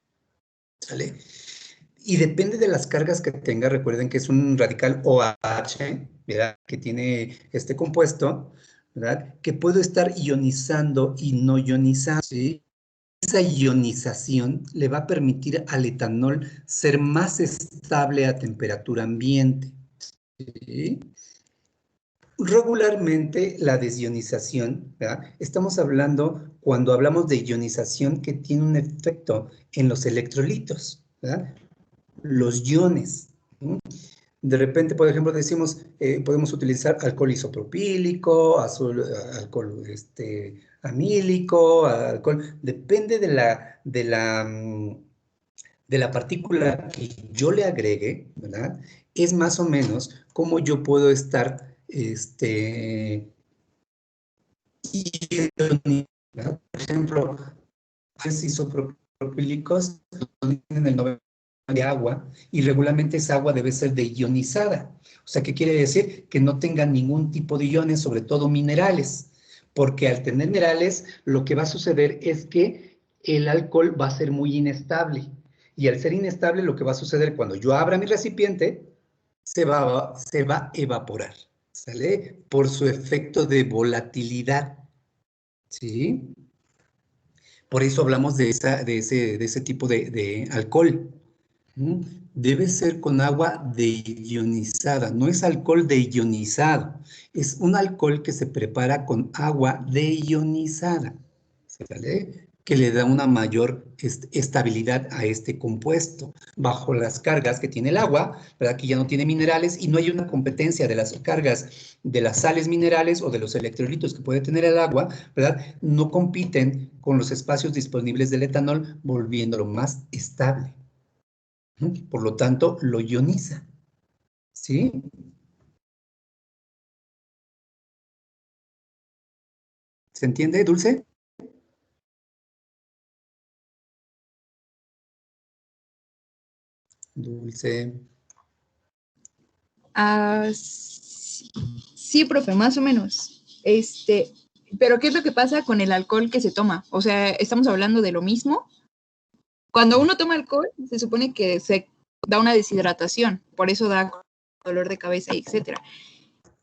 ¿sale? Y depende de las cargas que tenga. Recuerden que es un radical OH, ¿verdad? Que tiene este compuesto, ¿verdad? Que puede estar ionizando y no ionizando, ¿sí? Esa ionización le va a permitir al etanol ser más estable a temperatura ambiente, ¿sí? Regularmente la desionización, ¿verdad? Estamos hablando, cuando hablamos de ionización, que tiene un efecto en los electrolitos, ¿verdad? Los iones, ¿sí? De repente, por ejemplo, decimos, podemos utilizar alcohol isopropílico, alcohol amílico, alcohol, depende de la partícula que yo le agregue, ¿verdad? Es más o menos cómo yo puedo estar, ¿verdad? Por ejemplo, los isopropílicos tienen el 90% de agua y regularmente esa agua debe ser deionizada. O sea, ¿qué quiere decir? Que no tenga ningún tipo de iones, sobre todo minerales, porque al tener minerales lo que va a suceder es que el alcohol va a ser muy inestable y al ser inestable lo que va a suceder cuando yo abra mi recipiente se va a evaporar, ¿sale? Por su efecto de volatilidad, ¿sí? Por eso hablamos de ese tipo de alcohol. ¿Mm? Debe ser con agua deionizada, no es alcohol deionizado, es un alcohol que se prepara con agua deionizada, ¿sale? Que le da una mayor estabilidad a este compuesto, bajo las cargas que tiene el agua, ¿verdad? Que ya no tiene minerales y no hay una competencia de las cargas de las sales minerales o de los electrolitos que puede tener el agua, ¿verdad? No compiten con los espacios disponibles del etanol, volviéndolo más estable. Por lo tanto, lo ioniza, ¿sí? ¿Se entiende, Dulce? Dulce. Sí, sí, profe, más o menos. Pero ¿qué es lo que pasa con el alcohol que se toma? O sea, ¿estamos hablando de lo mismo? Cuando uno toma alcohol, se supone que se da una deshidratación, por eso da dolor de cabeza, etcétera.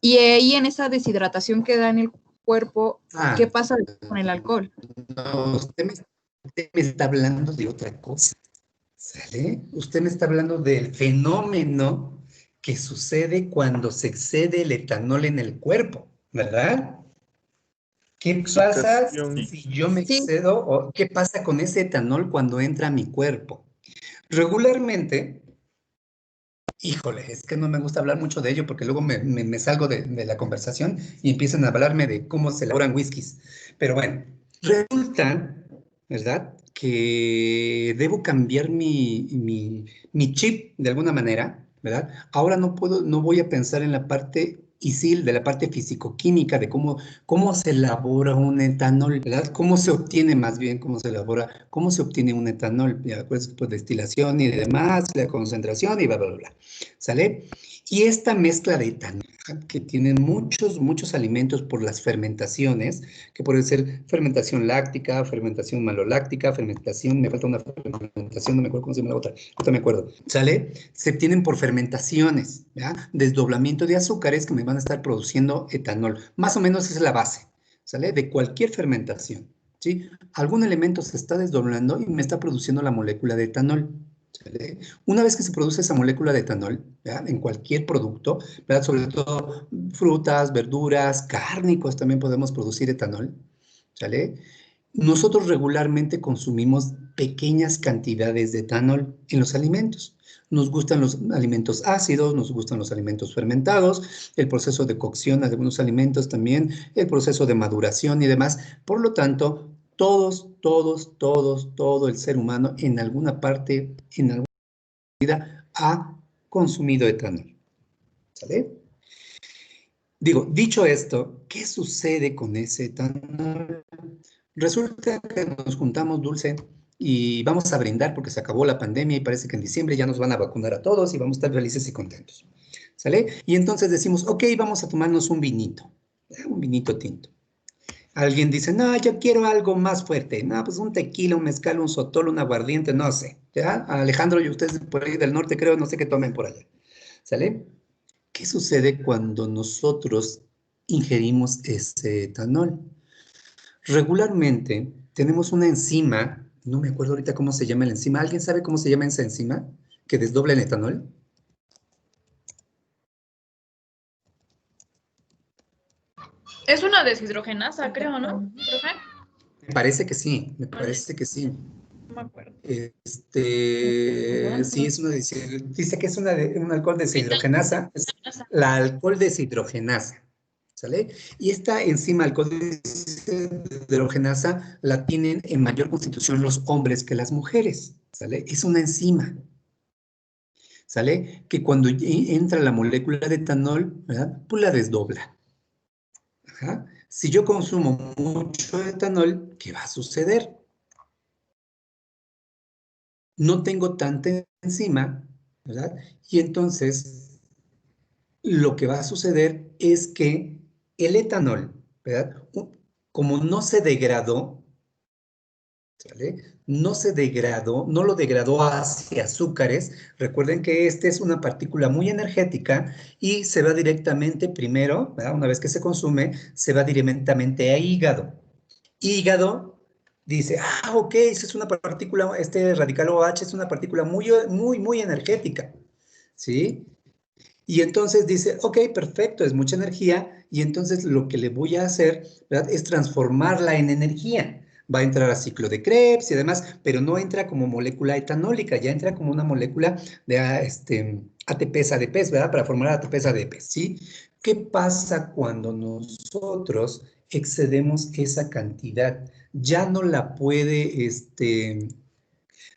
Y ahí en esa deshidratación que da en el cuerpo, ¿qué pasa con el alcohol? No, usted me está hablando de otra cosa, ¿sale? Usted me está hablando del fenómeno que sucede cuando se excede el etanol en el cuerpo, ¿verdad? ¿Qué pasa si yo me excedo o qué pasa con ese etanol cuando entra a mi cuerpo? Regularmente, híjole, es que no me gusta hablar mucho de ello porque luego me salgo de la conversación y empiezan a hablarme de cómo se elaboran whiskies. Pero bueno, resulta, ¿verdad?, que debo cambiar mi chip de alguna manera, ¿verdad? Ahora no voy a pensar en la parte ISIL, de la parte fisicoquímica, de cómo se elabora un etanol, ¿verdad? Cómo se obtiene más bien, cómo se elabora, cómo se obtiene un etanol, ya, pues destilación y demás, la concentración y bla, bla, bla, ¿sale? Y esta mezcla de etanol, que tienen muchos alimentos por las fermentaciones, que puede ser fermentación láctica, fermentación maloláctica, fermentación, me falta una fermentación, no me acuerdo cómo se llama la otra, ahorita me acuerdo, ¿sale? Se obtienen por fermentaciones, ¿ya? Desdoblamiento de azúcares que me van a estar produciendo etanol. Más o menos esa es la base, ¿sale? De cualquier fermentación, ¿sí? Algún elemento se está desdoblando y me está produciendo la molécula de etanol. ¿Sale? Una vez que se produce esa molécula de etanol, ¿verdad?, en cualquier producto, ¿verdad?, sobre todo frutas, verduras, cárnicos, también podemos producir etanol, ¿sale? Nosotros regularmente consumimos pequeñas cantidades de etanol en los alimentos. Nos gustan los alimentos ácidos, nos gustan los alimentos fermentados, el proceso de cocción de algunos alimentos también, el proceso de maduración y demás. Por lo tanto, todo el ser humano en alguna parte, en alguna medida, ha consumido etanol. ¿Sale? Digo, dicho esto, ¿qué sucede con ese etanol? Resulta que nos juntamos, Dulce, y vamos a brindar porque se acabó la pandemia y parece que en diciembre ya nos van a vacunar a todos y vamos a estar felices y contentos. ¿Sale? Y entonces decimos, ok, vamos a tomarnos un vinito tinto. Alguien dice, no, yo quiero algo más fuerte. No, pues un tequila, un mezcal, un sotol, un aguardiente, no sé. ¿Ya? Alejandro y ustedes por ahí del norte creo, no sé qué tomen por allá. ¿Sale? ¿Qué sucede cuando nosotros ingerimos ese etanol? Regularmente tenemos una enzima, no me acuerdo ahorita cómo se llama la enzima. ¿Alguien sabe cómo se llama esa enzima que desdobla el etanol? Es una deshidrogenasa, creo, ¿no, profe? Me parece que sí, me parece que sí. No me acuerdo. Sí, es una, dice que es un alcohol deshidrogenasa, es la alcohol deshidrogenasa, ¿sale? Y esta enzima alcohol deshidrogenasa la tienen en mayor constitución los hombres que las mujeres, ¿sale? Es una enzima, ¿sale? Que cuando entra la molécula de etanol, ¿verdad? Pues la desdobla. Ajá. Si yo consumo mucho etanol, ¿qué va a suceder? No tengo tanta enzima, ¿verdad? Y entonces lo que va a suceder es que el etanol, ¿verdad? Como no se degradó, ¿sale? No se degradó, no lo degradó hacia azúcares. Recuerden que este es una partícula muy energética y se va directamente primero, ¿verdad? Una vez que se consume, se va directamente a hígado. Hígado dice, ok, esa es una partícula, este radical OH es una partícula muy energética, ¿sí? Y entonces dice, ok, perfecto, es mucha energía, y entonces lo que le voy a hacer, ¿verdad? Es transformarla en energía. Va a entrar a ciclo de Krebs y demás, pero no entra como molécula etanólica, ya entra como una molécula de ATPs, ADPs, ¿verdad? Para formar ATPs, ADPs, ¿sí? ¿Qué pasa cuando nosotros excedemos esa cantidad? Ya no la puede,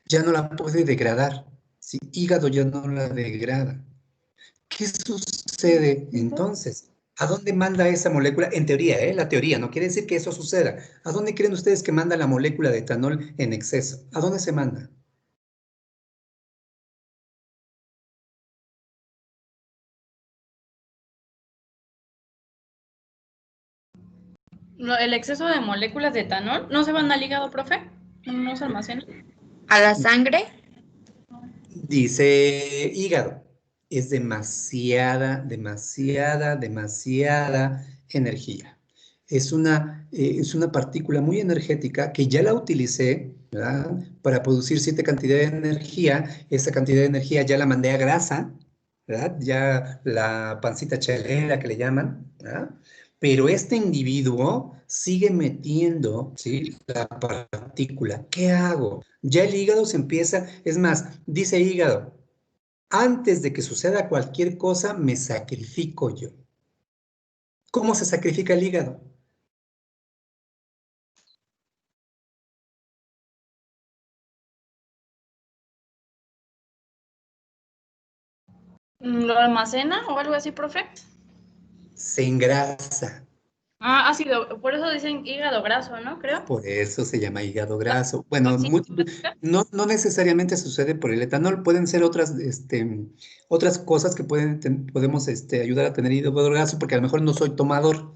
ya no la puede degradar, ¿sí? Hígado ya no la degrada. ¿Qué sucede entonces? ¿A dónde manda esa molécula? En teoría, la teoría, no quiere decir que eso suceda. ¿A dónde creen ustedes que manda la molécula de etanol en exceso? ¿A dónde se manda? El exceso de moléculas de etanol no se van al hígado, profe. No se almacenan. ¿A la sangre? Dice hígado. Es demasiada energía. Es una partícula muy energética que ya la utilicé, ¿verdad? Para producir cierta cantidad de energía. Esa cantidad de energía ya la mandé a grasa, ¿verdad? Ya la pancita chelera que le llaman, ¿verdad? Pero este individuo sigue metiendo, ¿sí? La partícula. ¿Qué hago? Ya el hígado se empieza, es más, dice hígado, antes de que suceda cualquier cosa, me sacrifico yo. ¿Cómo se sacrifica el hígado? ¿Lo almacena o algo así, profe? Se engrasa. Ah, ácido. Por eso dicen hígado graso, ¿no? Creo. Por eso se llama hígado graso. Bueno, no necesariamente sucede por el etanol, pueden ser otras cosas que podemos ayudar a tener hígado graso, porque a lo mejor no soy tomador,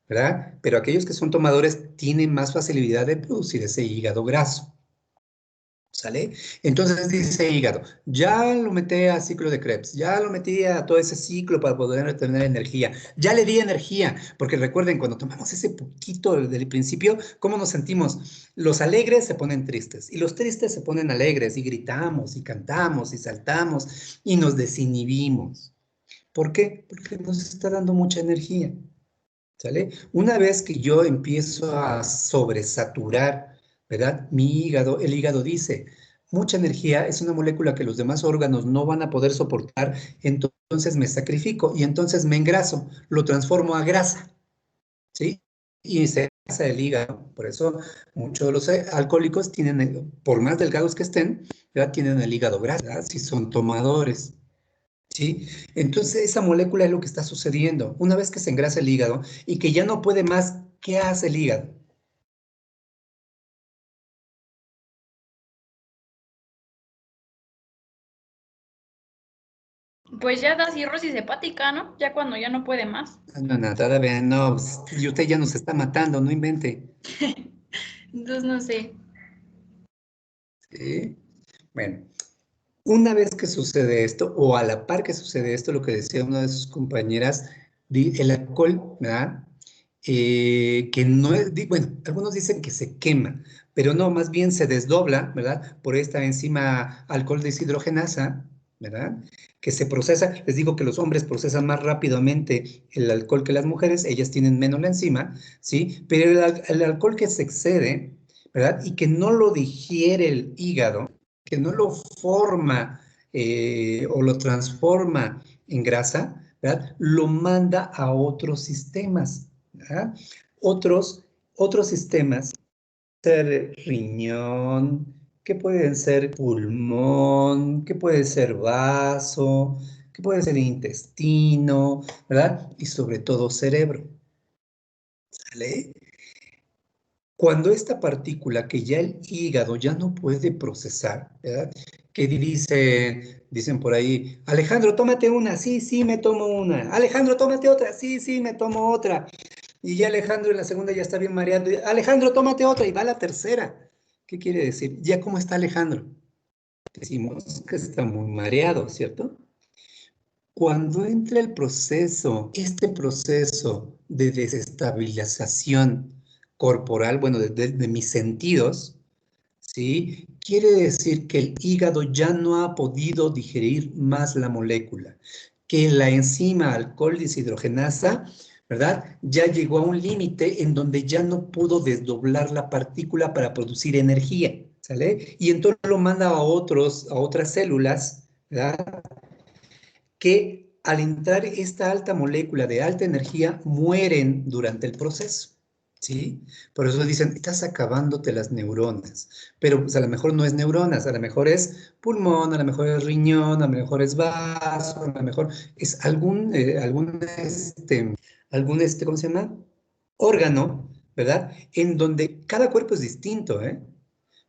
¿verdad? Pero aquellos que son tomadores tienen más facilidad de producir ese hígado graso. ¿Sale? Entonces dice hígado, ya lo metí a ciclo de Krebs, ya lo metí a todo ese ciclo para poder tener energía, ya le di energía, porque recuerden, cuando tomamos ese poquito del principio, ¿cómo nos sentimos? Los alegres se ponen tristes y los tristes se ponen alegres y gritamos y cantamos y saltamos y nos desinhibimos. ¿Por qué? Porque nos está dando mucha energía. ¿Sale? Una vez que yo empiezo a sobresaturar, ¿verdad? Mi hígado, el hígado dice, mucha energía es una molécula que los demás órganos no van a poder soportar, entonces me sacrifico y entonces me engraso, lo transformo a grasa, ¿sí? Y se grasa el hígado. Por eso muchos de los alcohólicos tienen, por más delgados que estén, ¿verdad? Tienen el hígado graso, ¿verdad? Si son tomadores. ¿Sí? Entonces, esa molécula es lo que está sucediendo. Una vez que se engrasa el hígado y que ya no puede más, ¿qué hace el hígado? Pues ya da cirrosis hepática, ¿no? Ya cuando ya no puede más. No, todavía no. Pues, y usted ya nos está matando, no invente. Entonces no sé. ¿Sí? Bueno, una vez que sucede esto, o a la par que sucede esto, lo que decía una de sus compañeras, el alcohol, ¿verdad? Que no es, bueno, algunos dicen que se quema, pero no, más bien se desdobla, ¿verdad? Por esta enzima alcohol deshidrogenasa, ¿verdad? Que se procesa, les digo que los hombres procesan más rápidamente el alcohol que las mujeres, ellas tienen menos la enzima, ¿sí? Pero el alcohol que se excede, ¿verdad? Y que no lo digiere el hígado, que no lo forma o lo transforma en grasa, ¿verdad? Lo manda a otros sistemas, ¿verdad? Otros sistemas, ser riñón, que pueden ser pulmón, que puede ser vaso, que puede ser intestino, ¿verdad? Y sobre todo cerebro, ¿sale? Cuando esta partícula que ya el hígado ya no puede procesar, ¿verdad? Que dicen por ahí, Alejandro, tómate una, sí, sí, me tomo una. Alejandro, tómate otra, sí, sí, me tomo otra. Y ya Alejandro en la segunda ya está bien mareado. Alejandro, tómate otra y va la tercera. ¿Qué quiere decir? ¿Ya cómo está Alejandro? Decimos que está muy mareado, ¿cierto? Cuando entra este proceso de desestabilización corporal, bueno, de mis sentidos, ¿sí? Quiere decir que el hígado ya no ha podido digerir más la molécula, que la enzima alcohol deshidrogenasa, ¿verdad? Ya llegó a un límite en donde ya no pudo desdoblar la partícula para producir energía, ¿sale? Y entonces lo manda a otras células, ¿verdad? Que al entrar esta alta molécula de alta energía mueren durante el proceso, ¿sí? Por eso dicen, estás acabándote las neuronas, pero pues a lo mejor no es neuronas, a lo mejor es pulmón, a lo mejor es riñón, a lo mejor es vaso, a lo mejor es ¿cómo se llama? Órgano, ¿verdad? En donde cada cuerpo es distinto, ¿eh?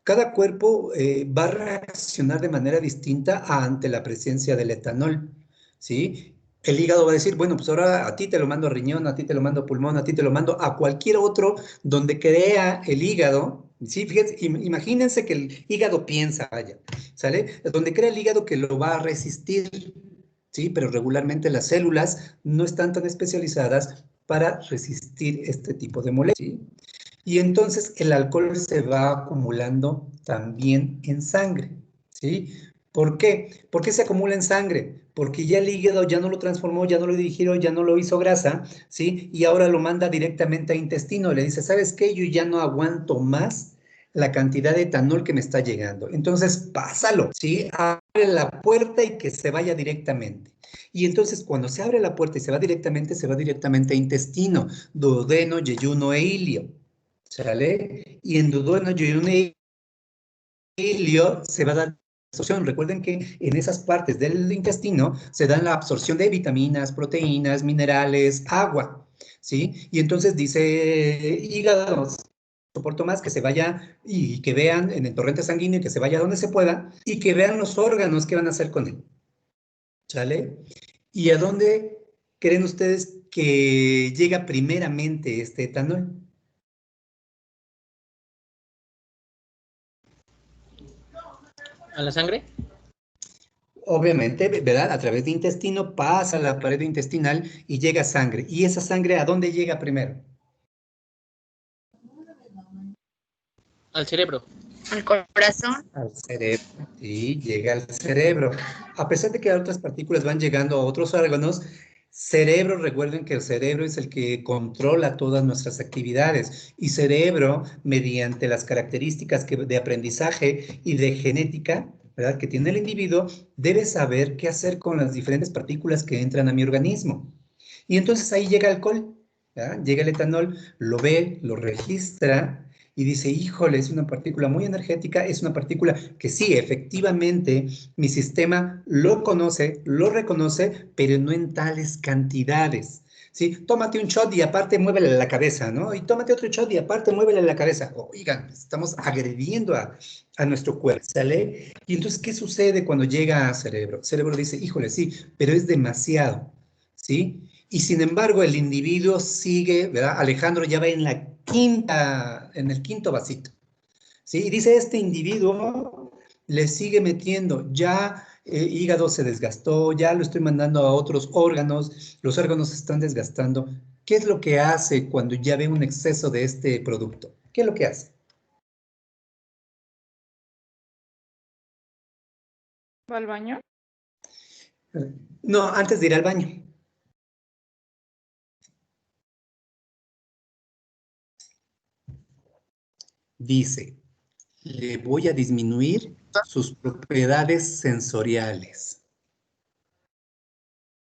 Cada cuerpo va a reaccionar de manera distinta ante la presencia del etanol, ¿sí? El hígado va a decir, bueno, pues ahora a ti te lo mando a riñón, a ti te lo mando a pulmón, a ti te lo mando a cualquier otro donde crea el hígado, ¿sí? Fíjense, imagínense que el hígado piensa, vaya, ¿sale? Donde crea el hígado que lo va a resistir, ¿sí? Pero regularmente las células no están tan especializadas para resistir este tipo de moléculas, ¿sí? Y entonces el alcohol se va acumulando también en sangre, ¿sí? ¿Por qué? ¿Por qué se acumula en sangre? Porque ya el hígado ya no lo transformó, ya no lo digirió, ya no lo hizo grasa, ¿sí? Y ahora lo manda directamente a intestino. Le dice, ¿sabes qué? Yo ya no aguanto más la cantidad de etanol que me está llegando. Entonces, pásalo, ¿sí? Abre la puerta y que se vaya directamente. Y entonces, cuando se abre la puerta y se va directamente a intestino, duodeno, yeyuno e ilio. ¿Sale? Y en duodeno y en ilio se va a dar absorción. Recuerden que en esas partes del intestino se dan la absorción de vitaminas, proteínas, minerales, agua, ¿sí? Y entonces dice hígado, soporto más que se vaya y que vean en el torrente sanguíneo, que se vaya donde se pueda y que vean los órganos que van a hacer con él, ¿sale? ¿Y a dónde creen ustedes que llega primeramente este etanol? ¿A la sangre? Obviamente, ¿verdad? A través de intestino pasa la pared intestinal y llega sangre. ¿Y esa sangre a dónde llega primero? Al cerebro. Al corazón. Al cerebro. Sí, llega al cerebro. A pesar de que otras partículas van llegando a otros órganos, cerebro, recuerden que el cerebro es el que controla todas nuestras actividades. Y cerebro, mediante las características de aprendizaje y de genética, ¿verdad? Que tiene el individuo, debe saber qué hacer con las diferentes partículas que entran a mi organismo. Y entonces ahí llega el alcohol, ¿verdad? Llega el etanol, lo ve, lo registra y dice, híjole, es una partícula muy energética, es una partícula que sí, efectivamente, mi sistema lo conoce, lo reconoce, pero no en tales cantidades. ¿sí? Tómate un shot y aparte muévele la cabeza, ¿no? Y tómate otro shot y aparte muévele la cabeza. Oigan, estamos agrediendo a nuestro cuerpo, ¿sale? Y entonces, ¿qué sucede cuando llega a cerebro? Cerebro dice, híjole, sí, pero es demasiado, ¿sí? Y sin embargo, el individuo sigue, ¿verdad? Alejandro ya va en el quinto vasito, ¿sí? Y dice, este individuo le sigue metiendo, ya hígado se desgastó, ya lo estoy mandando a otros órganos, los órganos se están desgastando. ¿Qué es lo que hace cuando ya ve un exceso de este producto? ¿Qué es lo que hace? ¿Va al baño? No, antes de ir al baño. Dice, le voy a disminuir sus propiedades sensoriales.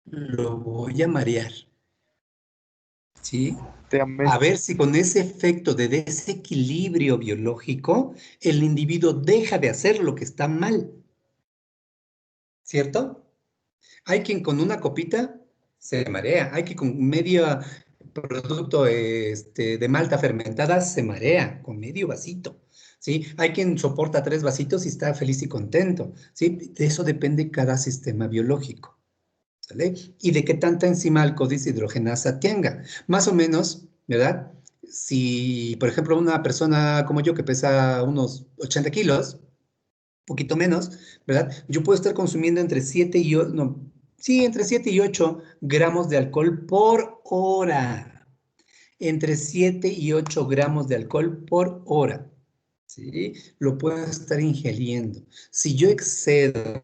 Lo voy a marear. ¿Sí? Te amé. A ver si con ese efecto de desequilibrio biológico, el individuo deja de hacer lo que está mal. ¿Cierto? Hay quien con una copita se marea, hay quien con medio producto de malta fermentada se marea, con medio vasito. ¿Sí? Hay quien soporta 3 vasitos y está feliz y contento. ¿Sí? De eso depende cada sistema biológico. ¿Sale? Y de qué tanta enzima alcohol-deshidrogenasa tenga. Más o menos, ¿verdad? Si, por ejemplo, una persona como yo que pesa unos 80 kilos, poquito menos, ¿verdad? Yo puedo estar consumiendo entre 7 y 8, no, sí, entre 7 y 8 gramos de alcohol por hora. Entre 7 y 8 gramos de alcohol por hora. ¿Sí? Lo puedo estar ingiriendo. Si yo excedo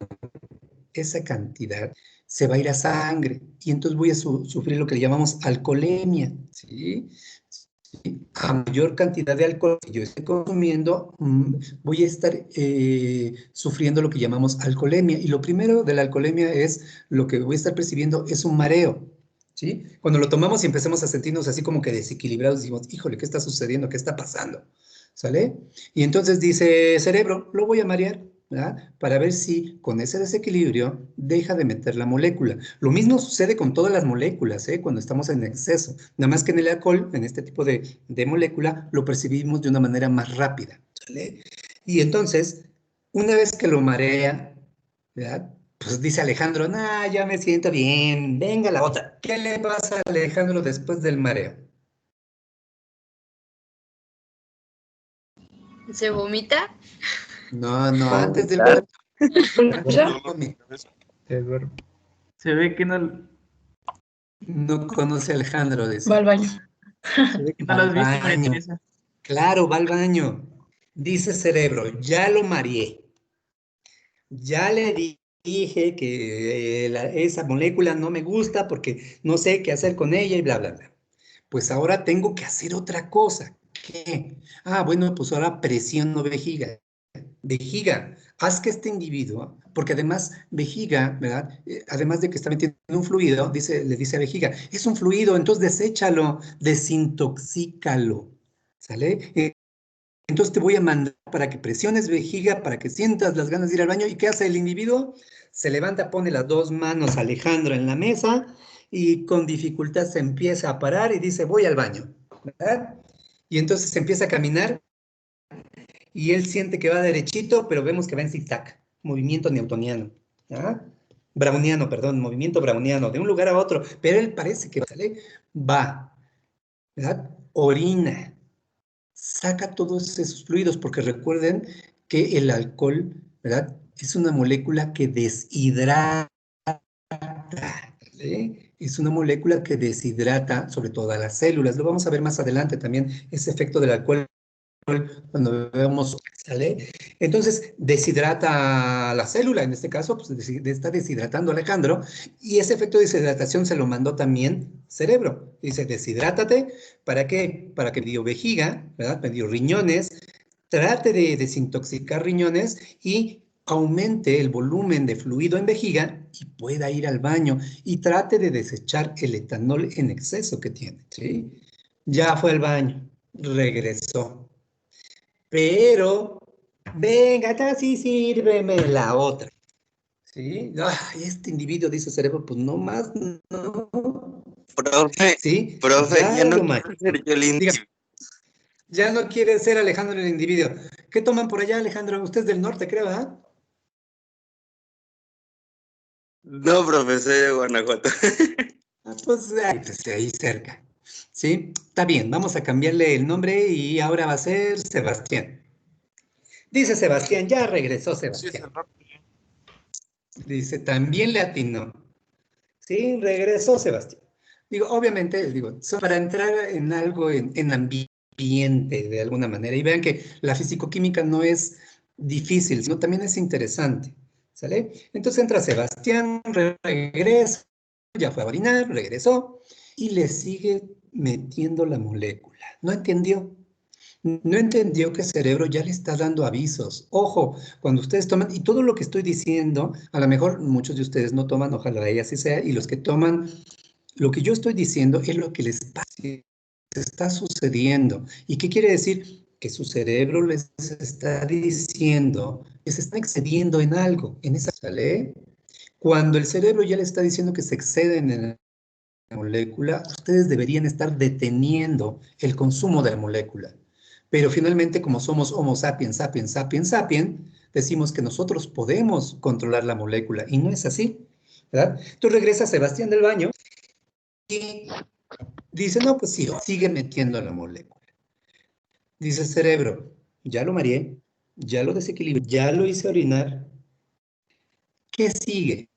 esa cantidad, se va a ir a sangre y entonces voy a sufrir lo que le llamamos alcoholemia, ¿sí? A mayor cantidad de alcohol que yo esté consumiendo, voy a estar sufriendo lo que llamamos alcoholemia. Y lo primero de la alcoholemia es, lo que voy a estar percibiendo es un mareo, ¿sí? Cuando lo tomamos y empecemos a sentirnos así como que desequilibrados, decimos, híjole, ¿qué está sucediendo? ¿Qué está pasando? ¿Sale? Y entonces dice cerebro, lo voy a marear, ¿verdad? Para ver si con ese desequilibrio deja de meter la molécula. Lo mismo sucede con todas las moléculas, ¿eh? Cuando estamos en exceso. Nada más que en el alcohol, en este tipo de molécula, lo percibimos de una manera más rápida, ¿sale? Y entonces, una vez que lo marea, ¿verdad? Pues dice Alejandro, nah, ya me siento bien, venga la otra. ¿Qué le pasa a Alejandro después del mareo? ¿Se vomita? No, no, antes del Vomitar. mareo. Se duerme. Se ve que no, No conoce a Alejandro, Va dice. al baño. Se ve que no va lo al has visto, María baño. Teresa. Claro, va al baño. Dice cerebro, ya lo mareé. Ya le dije que esa molécula no me gusta porque no sé qué hacer con ella y bla, bla, bla. Pues ahora tengo que hacer otra cosa. ¿Qué? Ah, bueno, pues ahora presiono vejiga. Vejiga, haz que este individuo, porque además vejiga, ¿verdad? Además de que está metiendo un fluido, le dice a vejiga, es un fluido, entonces deséchalo, desintoxícalo, ¿sale? Entonces te voy a mandar para que presiones vejiga, para que sientas las ganas de ir al baño. ¿Y qué hace el individuo? Se levanta, pone las 2 manos Alejandro en la mesa y con dificultad se empieza a parar y dice, voy al baño, ¿verdad? Y entonces se empieza a caminar y él siente que va derechito, pero vemos que va en zigzag, movimiento newtoniano, ¿ah? Browniano, perdón, movimiento browniano, de un lugar a otro, pero él parece que ¿sale? Va, ¿verdad? Orina, saca todos esos fluidos, porque recuerden que el alcohol, ¿verdad? Es una molécula que deshidrata, ¿sí? Es una molécula que deshidrata sobre todo a las células. Lo vamos a ver más adelante también, ese efecto del alcohol cuando vemos, ¿sale? Entonces, deshidrata la célula, en este caso, pues está deshidratando Alejandro, y ese efecto de deshidratación se lo mandó también cerebro. Dice, deshidrátate, ¿para qué? Para que me dio vejiga, ¿verdad? Me dio riñones, trate de desintoxicar riñones y aumente el volumen de fluido en vejiga y pueda ir al baño y trate de desechar el etanol en exceso que tiene, ¿sí? Ya fue al baño, regresó. Pero, venga, sí, sírveme la otra. ¿Sí? Ay, este individuo, dice cerebro, pues no más, no. Profe, ¿Sí? profe, ya no lo quiero ser yo el individuo. Dígame. Ya no quiere ser Alejandro el individuo. ¿Qué toman por allá, Alejandro? Usted es del norte, creo, ¿ah? No, profe, soy de Guanajuato. Pues ahí cerca. ¿Sí? Está bien, vamos a cambiarle el nombre y ahora va a ser Sebastián. Dice Sebastián, ya regresó Sebastián. Dice, también le atinó. Sí, regresó Sebastián. Digo, obviamente, para entrar en algo, en ambiente de alguna manera, y vean que la fisicoquímica no es difícil, sino también es interesante, ¿sale? Entonces entra Sebastián, regresa, ya fue a orinar, regresó, y le sigue metiendo la molécula. No entendió. No entendió que el cerebro ya le está dando avisos. Ojo, cuando ustedes toman, y todo lo que estoy diciendo, a lo mejor muchos de ustedes no toman, ojalá ella así sea, y los que toman, lo que yo estoy diciendo es lo que les está sucediendo. ¿Y qué quiere decir? Que su cerebro les está diciendo que se está excediendo en algo, en esa ¿sale? Cuando el cerebro ya le está diciendo que se exceden en la molécula, ustedes deberían estar deteniendo el consumo de la molécula. Pero finalmente, como somos Homo sapiens, sapiens, sapiens, sapiens, decimos que nosotros podemos controlar la molécula, y no es así, ¿verdad? Tú regresas Sebastián del baño y dice, no, pues sí, sigue metiendo la molécula. Dice el cerebro, ya lo mareé, ya lo desequilibré, ya lo hice orinar. ¿Qué sigue?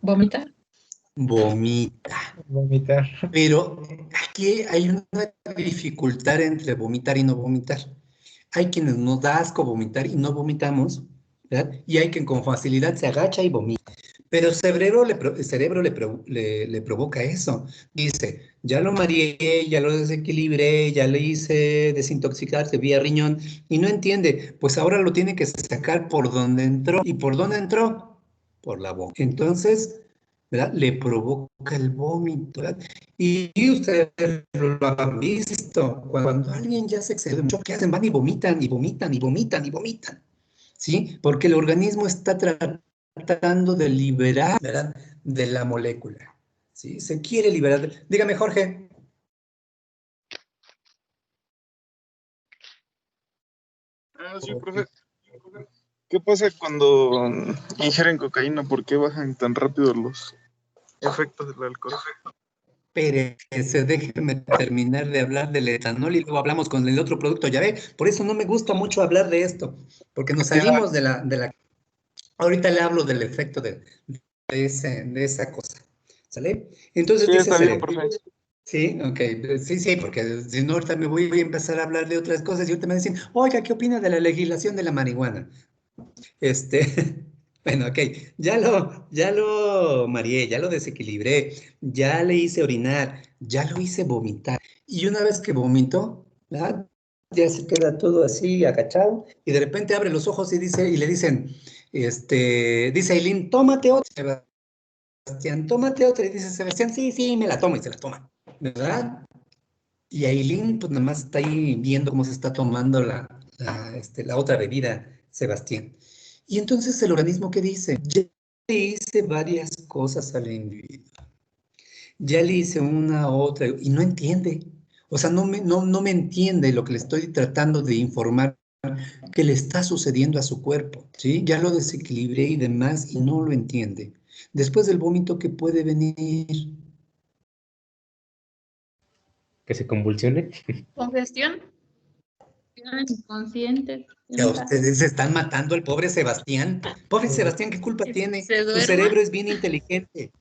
¿Vomita? Vomita. Vomitar. Pero aquí hay una dificultad entre vomitar y no vomitar. Hay quienes nos da asco vomitar y no vomitamos, ¿verdad? Y hay quien con facilidad se agacha y vomita. Pero el cerebro le provoca eso. Dice, ya lo mareé, ya lo desequilibré, ya le hice desintoxicarse vía riñón, y no entiende, pues ahora lo tiene que sacar por donde entró. ¿Y por dónde entró? Por la boca. Entonces, ¿verdad? Le provoca el vómito, ¿verdad? Y ustedes lo han visto, cuando alguien ya se excede mucho, ¿qué hacen? Van y vomitan, y vomitan, y vomitan, y vomitan, ¿sí? Porque el organismo está tratando de liberar, ¿verdad?, de la molécula, ¿sí? Se quiere liberar. Dígame, Jorge. Sí, profe. ¿Qué pasa cuando ingieren cocaína? ¿Por qué bajan tan rápido los efectos del alcohol? Espérese, déjeme terminar de hablar del etanol y luego hablamos con el otro producto, ya ve, por eso no me gusta mucho hablar de esto, porque nos salimos de la... Ahorita le hablo del efecto de esa cosa, ¿sale? Entonces Sí, dice está bien, cerebro. profe. Sí, ok, sí, porque si no, ahorita me voy a empezar a hablar de otras cosas y ahorita me dicen, oiga, ¿qué opina de la legislación de la marihuana? Bueno, ok, ya lo mareé, ya lo desequilibré, ya le hice orinar, ya lo hice vomitar. Y una vez que vomitó, ¿verdad?, ya se queda todo así agachado y de repente abre los ojos y le dicen, dice Aileen, tómate otra, Sebastián, tómate otra. Y dice Sebastián, sí, sí, me la tomo, y se la toma, ¿verdad? Y Aileen, pues nada más está ahí viendo cómo se está tomando la otra bebida, Sebastián. Y entonces el organismo, ¿qué dice? Ya le hice varias cosas al individuo. Ya le hice una, otra, y no entiende. O sea, no me entiende lo que le estoy tratando de informar que le está sucediendo a su cuerpo, ¿sí? Ya lo desequilibré y demás, y no lo entiende. Después del vómito, ¿qué puede venir? Que se convulsione. Congestión, inconsciente. Ya ustedes están matando al pobre Sebastián. Pobre Sebastián, ¿qué culpa tiene? Se Su duerma. cerebro es bien inteligente.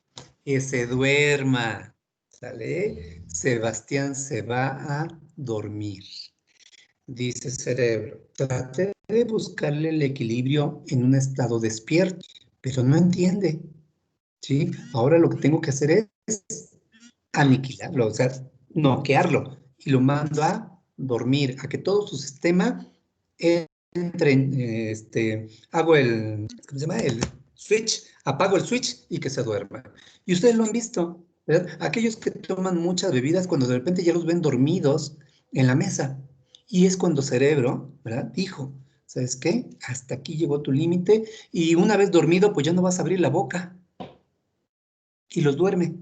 Que se duerma, ¿sale? Sebastián se va a dormir. Dice cerebro, trate de buscarle el equilibrio en un estado despierto, pero no entiende, ¿sí? Ahora lo que tengo que hacer es aniquilarlo, o sea, noquearlo, y lo mando a dormir, a que todo su sistema entre hago ¿cómo se llama? El switch, apago el switch y que se duerma. Y ustedes lo han visto, ¿verdad? Aquellos que toman muchas bebidas, cuando de repente ya los ven dormidos en la mesa, y es cuando cerebro, ¿verdad?, dijo, ¿sabes qué? Hasta aquí llegó tu límite y una vez dormido, pues ya no vas a abrir la boca. Y los duerme.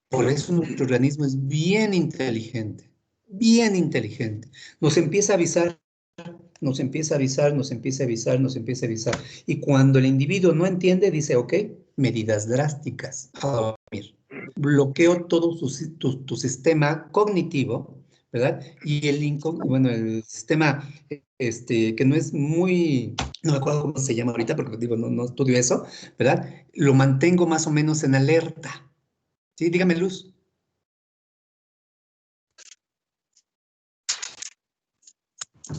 Por eso nuestro organismo es bien inteligente, bien inteligente. Nos empieza a avisar, nos empieza a avisar, nos empieza a avisar, nos empieza a avisar. Y cuando el individuo no entiende, dice, ok, medidas drásticas a dormir. Bloqueo todo tu sistema cognitivo, ¿verdad? Y bueno, el sistema que no es muy, no me acuerdo cómo se llama ahorita, porque digo, no estudio eso, ¿verdad? Lo mantengo más o menos en alerta. Sí, dígame, Luz.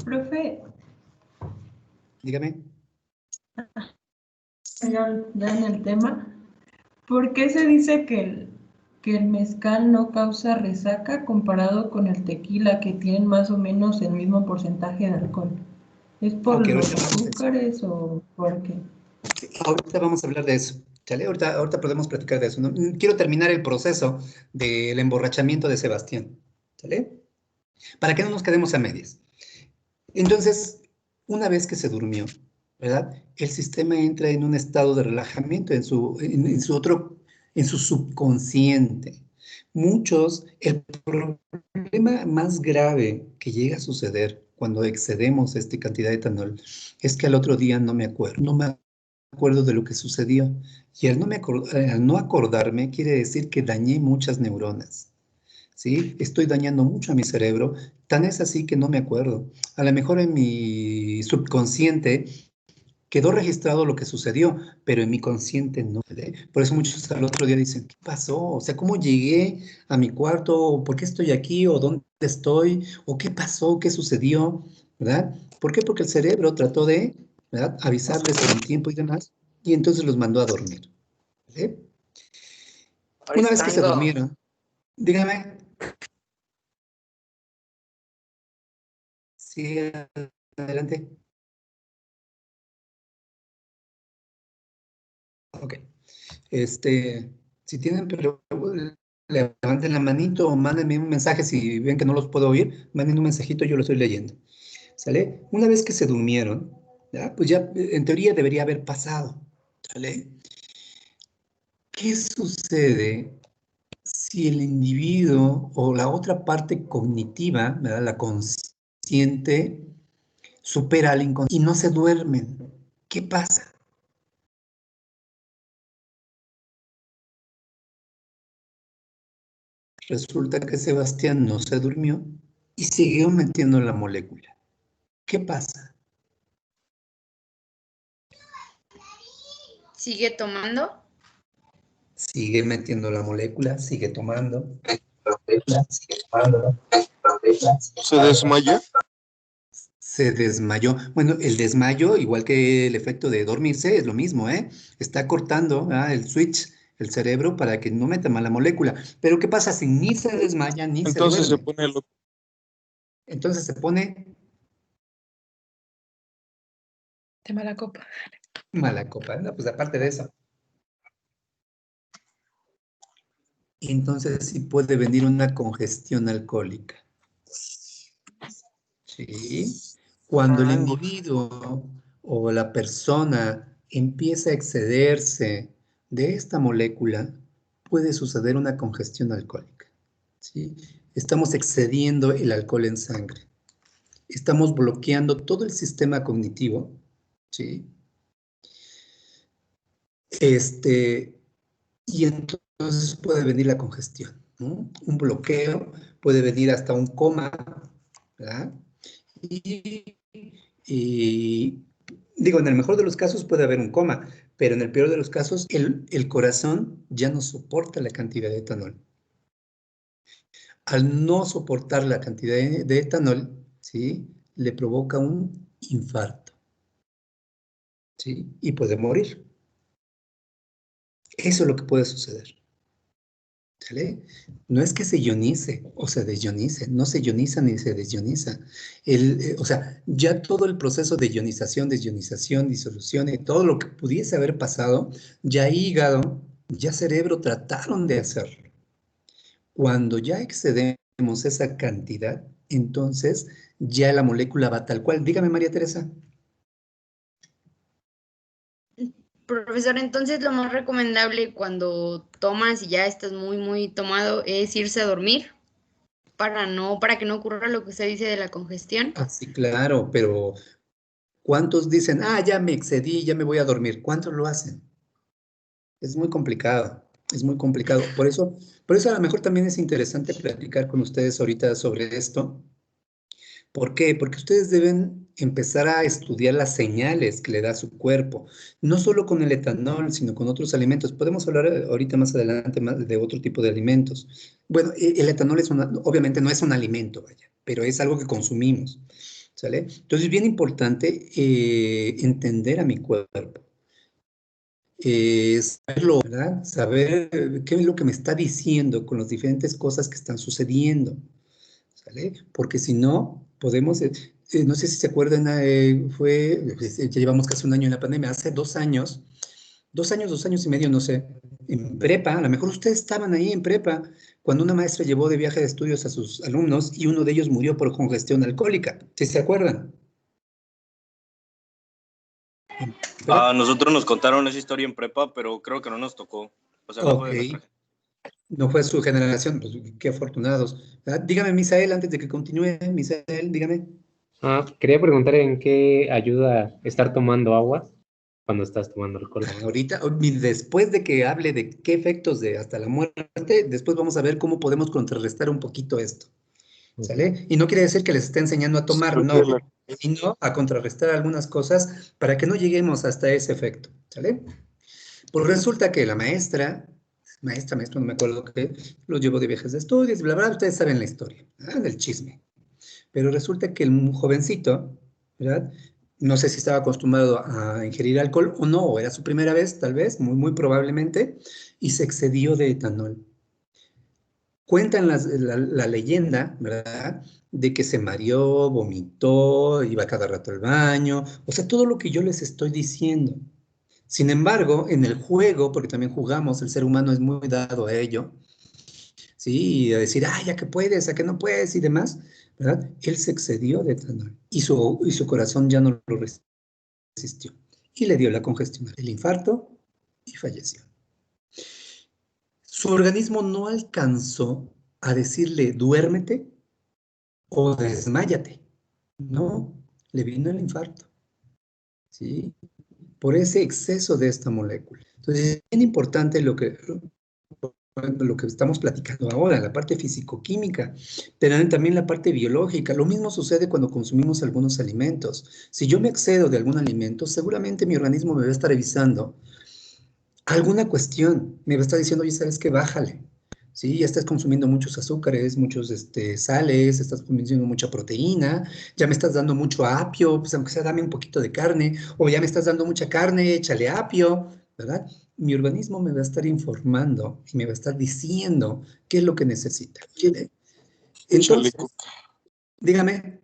Profe, Dígame. ya en el tema, ¿por qué se dice que el mezcal no causa resaca comparado con el tequila, que tienen más o menos el mismo porcentaje de alcohol? ¿Es por Ok, los ahorita vamos a eso. azúcares o por qué? Ahorita vamos a hablar de eso. ¿Sale? Ahorita podemos platicar de eso, ¿no? Quiero terminar el proceso del emborrachamiento de Sebastián. ¿Sale? Para que no nos quedemos a medias. Entonces, una vez que se durmió, ¿verdad? El sistema entra en un estado de relajamiento en su subconsciente. El problema más grave que llega a suceder cuando excedemos esta cantidad de etanol es que al otro día no me acuerdo de lo que sucedió. Y al no acordarme quiere decir que dañé muchas neuronas. ¿Sí? Estoy dañando mucho a mi cerebro, tan es así que no me acuerdo. A lo mejor en mi subconsciente quedó registrado lo que sucedió, pero en mi consciente no. Por eso muchos al otro día dicen, ¿qué pasó? O sea, ¿cómo llegué a mi cuarto? ¿Por qué estoy aquí? ¿O dónde estoy? ¿O qué pasó? ¿Qué sucedió? ¿Verdad? ¿Por qué? Porque el cerebro trató de, ¿verdad?, avisarles con tiempo y demás, y entonces los mandó a dormir. ¿Vale? Una vez que se durmieron, dígame. Sí, adelante. Ok. Si tienen, pero levanten la manito o mándenme un mensaje si ven que no los puedo oír, manden un mensajito, yo lo estoy leyendo. ¿Sale? Una vez que se durmieron, ¿ya? Pues ya en teoría debería haber pasado. ¿Sale? ¿Qué sucede si el individuo o la otra parte cognitiva, ¿verdad?, la consciente, supera al inconsciente y no se duermen? ¿Qué pasa? Resulta que Sebastián no se durmió y siguió metiendo la molécula. ¿Qué pasa? ¿Sigue tomando? Sigue metiendo la molécula, sigue tomando. ¿Se desmaya? Se desmayó. Bueno, el desmayo, igual que el efecto de dormirse, es lo mismo, ¿eh? Está cortando el switch, el cerebro, para que no meta más la molécula. Pero ¿qué pasa si ni se desmaya ni Entonces se se duerme? pone loco. Entonces se pone De mala copa. mala copa, ¿no? Pues aparte de eso. Entonces sí puede venir una congestión alcohólica. ¿Sí? Cuando el individuo o la persona empieza a excederse de esta molécula, puede suceder una congestión alcohólica. ¿Sí? Estamos excediendo el alcohol en sangre. Estamos bloqueando todo el sistema cognitivo. ¿Sí? Y entonces puede venir la congestión, ¿no? Un bloqueo, puede venir hasta un coma, ¿verdad? Y digo, en el mejor de los casos puede haber un coma, pero en el peor de los casos el corazón ya no soporta la cantidad de etanol. Al no soportar la cantidad de etanol, ¿sí?, le provoca un infarto, ¿sí?, y puede morir. Eso es lo que puede suceder. ¿Sale? No es que se ionice o se desionice, no se ioniza ni se desioniza. O sea, ya todo el proceso de ionización, desionización, disolución y todo lo que pudiese haber pasado, ya hígado, ya cerebro trataron de hacerlo. Cuando ya excedemos esa cantidad, entonces ya la molécula va tal cual. Dígame, María Teresa. Profesor, entonces lo más recomendable cuando tomas y ya estás muy, muy tomado es irse a dormir para que no ocurra lo que usted dice de la congestión. Ah, sí, claro, pero ¿cuántos dicen, ya me excedí, ya me voy a dormir? ¿Cuántos lo hacen? Es muy complicado, es muy complicado. Por eso a lo mejor también es interesante platicar con ustedes ahorita sobre esto. ¿Por qué? Porque ustedes deben empezar a estudiar las señales que le da su cuerpo, no solo con el etanol, sino con otros alimentos. Podemos hablar ahorita más adelante de otro tipo de alimentos. Bueno, el etanol obviamente no es un alimento, vaya, pero es algo que consumimos, ¿sale? Entonces es bien importante entender a mi cuerpo. Saberlo, ¿verdad? Saber qué es lo que me está diciendo con las diferentes cosas que están sucediendo, ¿sale? Porque si no, podemos, no sé si se acuerdan, ya llevamos casi un año en la pandemia, hace 2 años, 2 años y medio, no sé, en prepa, a lo mejor ustedes estaban ahí en prepa, cuando una maestra llevó de viaje de estudios a sus alumnos y uno de ellos murió por congestión alcohólica, ¿sí se acuerdan? A nosotros nos contaron esa historia en prepa, pero creo que no nos tocó. O sea, no fue de nuestra generación. No fue su generación, pues qué afortunados. Dígame, Misael, antes de que continúe, Misael, dígame. Quería preguntar en qué ayuda estar tomando agua cuando estás tomando alcohol. Ahorita, después de que hable de qué efectos de hasta la muerte, después vamos a ver cómo podemos contrarrestar un poquito esto, ¿sale? Y no quiere decir que les esté enseñando a tomar, no, sino a contrarrestar algunas cosas para que no lleguemos hasta ese efecto, ¿sale? Pues resulta que la maestra, no me acuerdo qué, los llevó de viajes de estudios, bla, bla, ustedes saben la historia, del chisme. Pero resulta que el jovencito, ¿verdad? No sé si estaba acostumbrado a ingerir alcohol o no, o era su primera vez, tal vez, muy, muy probablemente, y se excedió de etanol. Cuentan la leyenda, ¿verdad? De que se mareó, vomitó, iba cada rato al baño, o sea, todo lo que yo les estoy diciendo. Sin embargo, en el juego, porque también jugamos, el ser humano es muy dado a ello, ¿sí? Y a decir, ya que puedes, a que no puedes y demás, ¿verdad? Él se excedió de etanol y su corazón ya no lo resistió. Y le dio la congestión, el infarto y falleció. Su organismo no alcanzó a decirle, duérmete o desmáyate. No, le vino el infarto, ¿sí? Por ese exceso de esta molécula. Entonces, es bien importante lo que estamos platicando ahora, la parte fisicoquímica, pero también la parte biológica. Lo mismo sucede cuando consumimos algunos alimentos. Si yo me excedo de algún alimento, seguramente mi organismo me va a estar avisando alguna cuestión, me va a estar diciendo, oye, ¿sabes qué? Bájale. ¿Sí? Ya estás consumiendo muchos azúcares, muchos sales, estás consumiendo mucha proteína, ya me estás dando mucho apio, pues aunque sea dame un poquito de carne, o ya me estás dando mucha carne, échale apio, ¿verdad? Mi organismo me va a estar informando y me va a estar diciendo qué es lo que necesita. Entonces, dígame,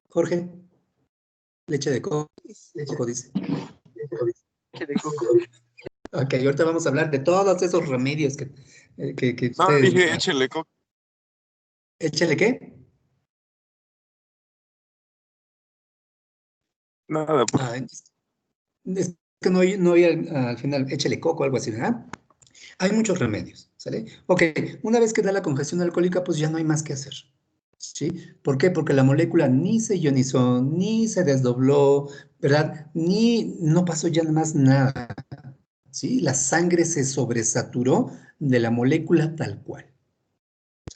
Jorge, leche de coco, dice. Leche de coco. Ok, ahorita vamos a hablar de todos esos remedios que ustedes... dije, échale coco. ¿Échale qué? Nada, es que no oí al final, échale coco, algo así, ¿verdad? Hay muchos remedios, ¿sale? Ok, una vez que da la congestión alcohólica, pues ya no hay más que hacer, ¿sí? ¿Por qué? Porque la molécula ni se ionizó, ni se desdobló, ¿verdad? No pasó ya más nada, ¿sí? La sangre se sobresaturó de la molécula tal cual,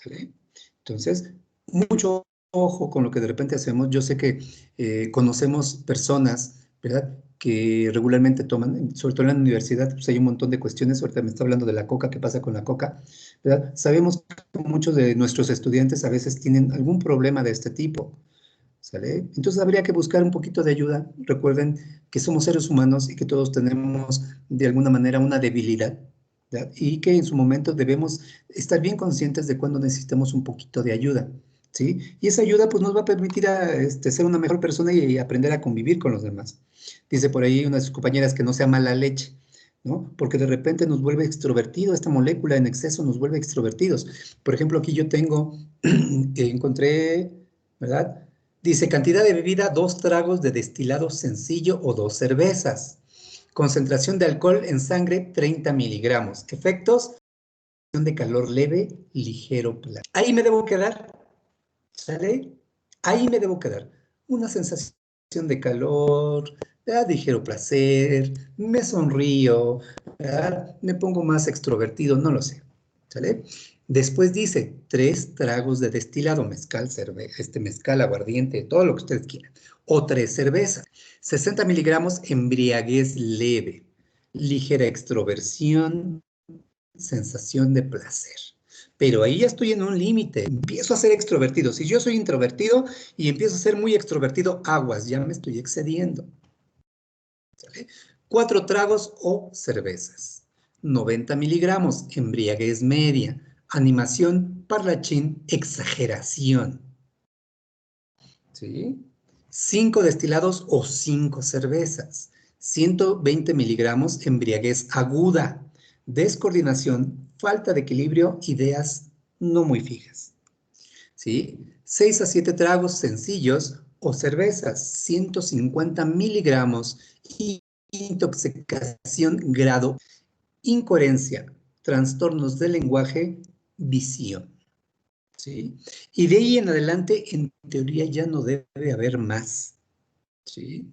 ¿sale? Entonces, mucho ojo con lo que de repente hacemos. Yo sé que conocemos personas, ¿verdad?, que regularmente toman, sobre todo en la universidad, pues hay un montón de cuestiones. Ahorita me está hablando de la coca, ¿qué pasa con la coca? ¿Verdad? Sabemos que muchos de nuestros estudiantes a veces tienen algún problema de este tipo, ¿sale? Entonces habría que buscar un poquito de ayuda. Recuerden que somos seres humanos y que todos tenemos de alguna manera una debilidad, ¿verdad? Y que en su momento debemos estar bien conscientes de cuando necesitamos un poquito de ayuda, ¿sí? Y esa ayuda pues nos va a permitir ser una mejor persona y aprender a convivir con los demás. Dice por ahí una de sus compañeras que no sea mala leche, ¿no? Porque de repente nos vuelve extrovertido, esta molécula en exceso nos vuelve extrovertidos. Por ejemplo, aquí yo tengo, encontré ¿verdad? Dice, cantidad de bebida, 2 tragos de destilado sencillo o 2 cervezas. Concentración de alcohol en sangre, 30 miligramos. Efectos, de calor leve, ligero, placer. Ahí me debo quedar, ¿sale? Ahí me debo quedar. Una sensación de calor, ¿verdad? Ligero placer, me sonrío, ¿verdad? Me pongo más extrovertido, no lo sé, ¿sale? Después dice, 3 tragos de destilado, mezcal, mezcal, aguardiente, todo lo que ustedes quieran. O 3 cervezas. 60 miligramos, embriaguez leve, ligera extroversión, sensación de placer. Pero ahí ya estoy en un límite, empiezo a ser extrovertido. Si yo soy introvertido y empiezo a ser muy extrovertido, aguas, ya me estoy excediendo. ¿Sale? 4 tragos o cervezas. 90 miligramos, embriaguez media, animación, parlachín, exageración. ¿Sí? 5 destilados o 5 cervezas. 120 miligramos, embriaguez aguda, descoordinación, falta de equilibrio, ideas no muy fijas. ¿Sí? 6 a 7 tragos sencillos o cervezas, 150 miligramos, intoxicación grado, incoherencia, trastornos del lenguaje, visión. ¿Sí? Y de ahí en adelante, en teoría, ya no debe haber más. ¿Sí?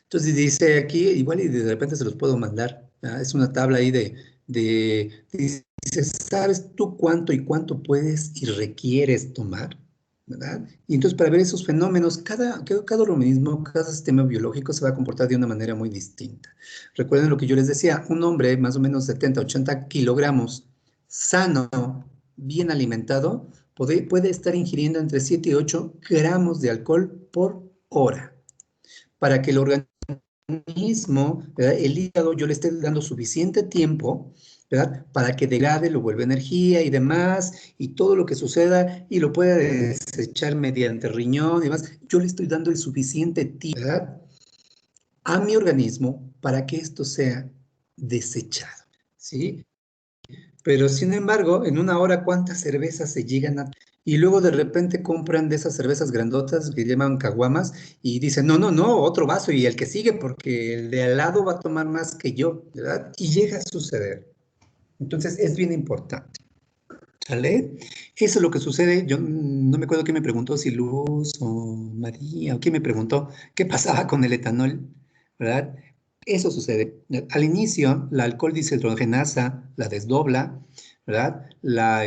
Entonces dice aquí, igual y de repente se los puedo mandar. ¿Ah? Es una tabla ahí dice, ¿sabes tú cuánto y cuánto puedes y requieres tomar? ¿Verdad? Y entonces para ver esos fenómenos, cada organismo, cada sistema biológico se va a comportar de una manera muy distinta. Recuerden lo que yo les decía, un hombre más o menos 70, 80 kilogramos, sano, bien alimentado, puede estar ingiriendo entre 7 y 8 gramos de alcohol por hora. Para que el organismo, ¿verdad? El hígado, yo le esté dando suficiente tiempo, ¿verdad? Para que degrade, lo vuelva energía y demás, y todo lo que suceda, y lo pueda desechar mediante riñón y demás. Yo le estoy dando el suficiente tiempo, ¿verdad? A mi organismo para que esto sea desechado, ¿sí? Pero sin embargo, en una hora, ¿cuántas cervezas se llegan a...? Y luego de repente compran de esas cervezas grandotas que llaman caguamas y dicen, no, no, no, otro vaso y el que sigue porque el de al lado va a tomar más que yo, ¿verdad? Y llega a suceder. Entonces es bien importante, ¿sale? Eso es lo que sucede. Yo no me acuerdo quién me preguntó, si Luz o María, o quién me preguntó qué pasaba con el etanol, ¿verdad? Eso sucede. Al inicio, la alcohol deshidrogenasa la desdobla, ¿verdad? La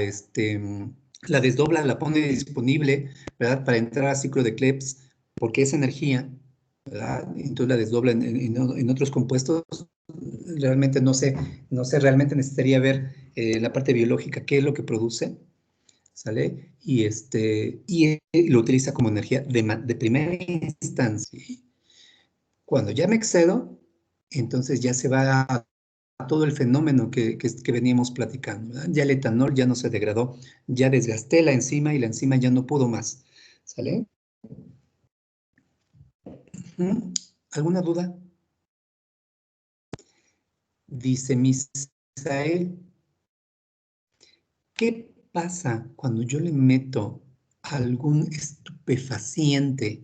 desdobla, la pone disponible, ¿verdad? Para entrar al ciclo de Krebs, porque es energía, ¿verdad? Entonces la desdobla en otros compuestos. Realmente no sé, realmente necesitaría ver la parte biológica, qué es lo que produce, ¿sale? Y lo utiliza como energía de primera instancia. Cuando ya me excedo, entonces ya se va a todo el fenómeno que veníamos platicando, ¿verdad? Ya el etanol ya no se degradó, ya desgasté la enzima y la enzima ya no pudo más, ¿sale? ¿Alguna duda? Dice Misael, ¿qué pasa cuando yo le meto algún estupefaciente?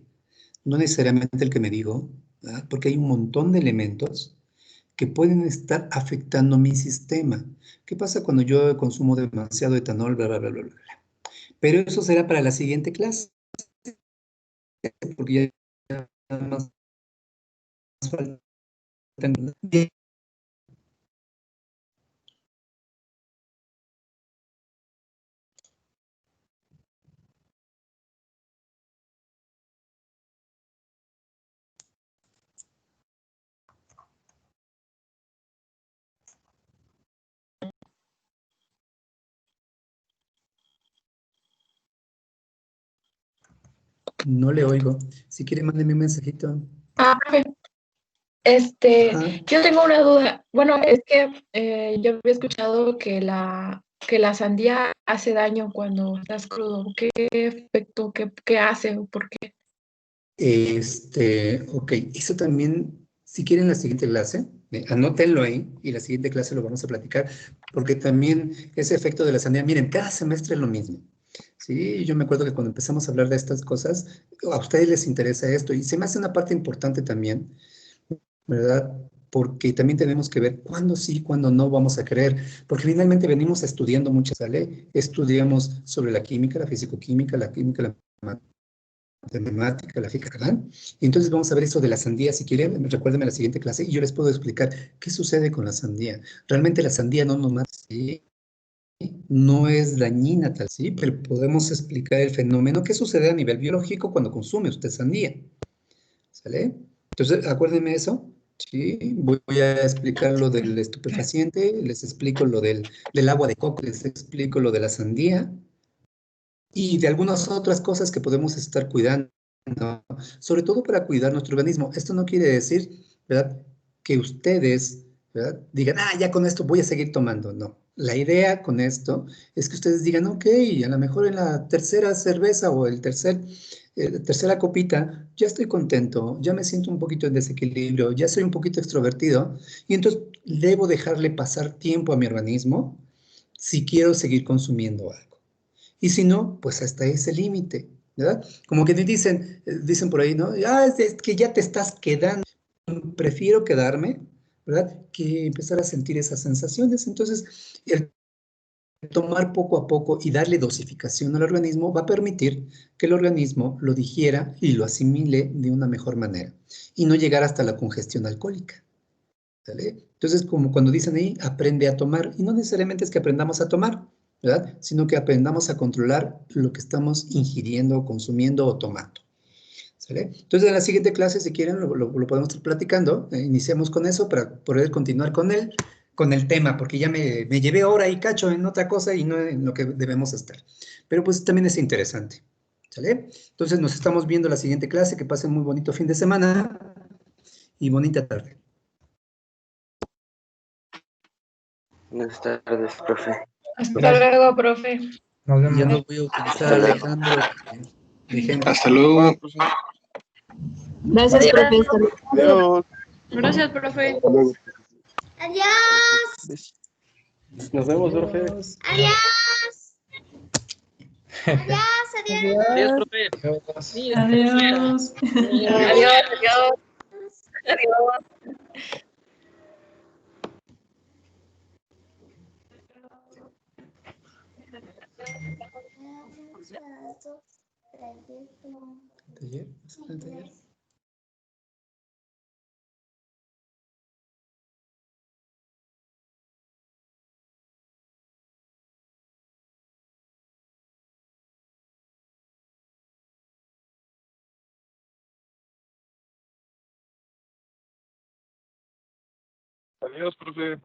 No necesariamente el que me digo, ¿verdad? Porque hay un montón de elementos que pueden estar afectando mi sistema. ¿Qué pasa cuando yo consumo demasiado etanol, bla, bla, bla, bla, bla? Pero eso será para la siguiente clase, porque ya más faltan. No le oigo. Si quiere, mándeme un mensajito. Profe, yo tengo una duda. Bueno, es que yo había escuchado que la sandía hace daño cuando estás crudo. ¿Qué efecto, qué hace o por qué? Ok, eso también, si quieren la siguiente clase, anótenlo ahí y la siguiente clase lo vamos a platicar, porque también ese efecto de la sandía, miren, cada semestre es lo mismo, Sí, yo me acuerdo que cuando empezamos a hablar de estas cosas, a ustedes les interesa esto y se me hace una parte importante también, ¿verdad? Porque también tenemos que ver cuándo sí, cuándo no vamos a creer, porque finalmente venimos estudiando muchas, ¿sale? Estudiamos sobre la química, la fisicoquímica, la química, la matemática, la física, ¿verdad? Y entonces vamos a ver eso de la sandía. Si quieren, recuérdenme la siguiente clase y yo les puedo explicar qué sucede con la sandía. Realmente la sandía no nomás, ¿sí? No es dañina tal, sí, pero podemos explicar el fenómeno que sucede a nivel biológico cuando consume usted sandía, ¿sale? Entonces, acuérdenme eso, sí, voy a explicar lo del estupefaciente, les explico lo del agua de coco, les explico lo de la sandía y de algunas otras cosas que podemos estar cuidando, sobre todo para cuidar nuestro organismo. Esto no quiere decir, ¿verdad?, que ustedes, ¿verdad?, digan, ya con esto voy a seguir tomando. No. La idea con esto es que ustedes digan, ok, a lo mejor en la tercera cerveza o tercera copita, ya estoy contento, ya me siento un poquito en desequilibrio, ya soy un poquito extrovertido, y entonces debo dejarle pasar tiempo a mi organismo si quiero seguir consumiendo algo. Y si no, pues hasta ese límite, ¿verdad? Como que dicen por ahí, ¿no? Es que ya te estás quedando. Prefiero quedarme, ¿verdad? Que empezar a sentir esas sensaciones. Entonces, el tomar poco a poco y darle dosificación al organismo va a permitir que el organismo lo digiera y lo asimile de una mejor manera y no llegar hasta la congestión alcohólica. ¿Sale? Entonces, como cuando dicen ahí, aprende a tomar, y no necesariamente es que aprendamos a tomar, ¿verdad? Sino que aprendamos a controlar lo que estamos ingiriendo, consumiendo o tomando. ¿Sale? Entonces, en la siguiente clase, si quieren, lo podemos estar platicando. Iniciamos con eso para poder continuar con el tema, porque ya me llevé hora y cacho en otra cosa y no en lo que debemos estar. Pero pues también es interesante. ¿Sale? Entonces, nos estamos viendo la siguiente clase. Que pasen muy bonito fin de semana y bonita tarde. Buenas tardes, profe. Hasta luego, profe. Nos vemos. Ya no voy a utilizar a Alejandro de ejemplo. Hasta luego. Gracias, Adiós. profe. Hasta luego. Adiós. Gracias, profe. Hasta luego. Adiós. Nos vemos, profe. Adiós. Adiós, adiós. Adiós, profe. Adiós. Adiós, adiós. Adiós. Taller. Adiós, profe.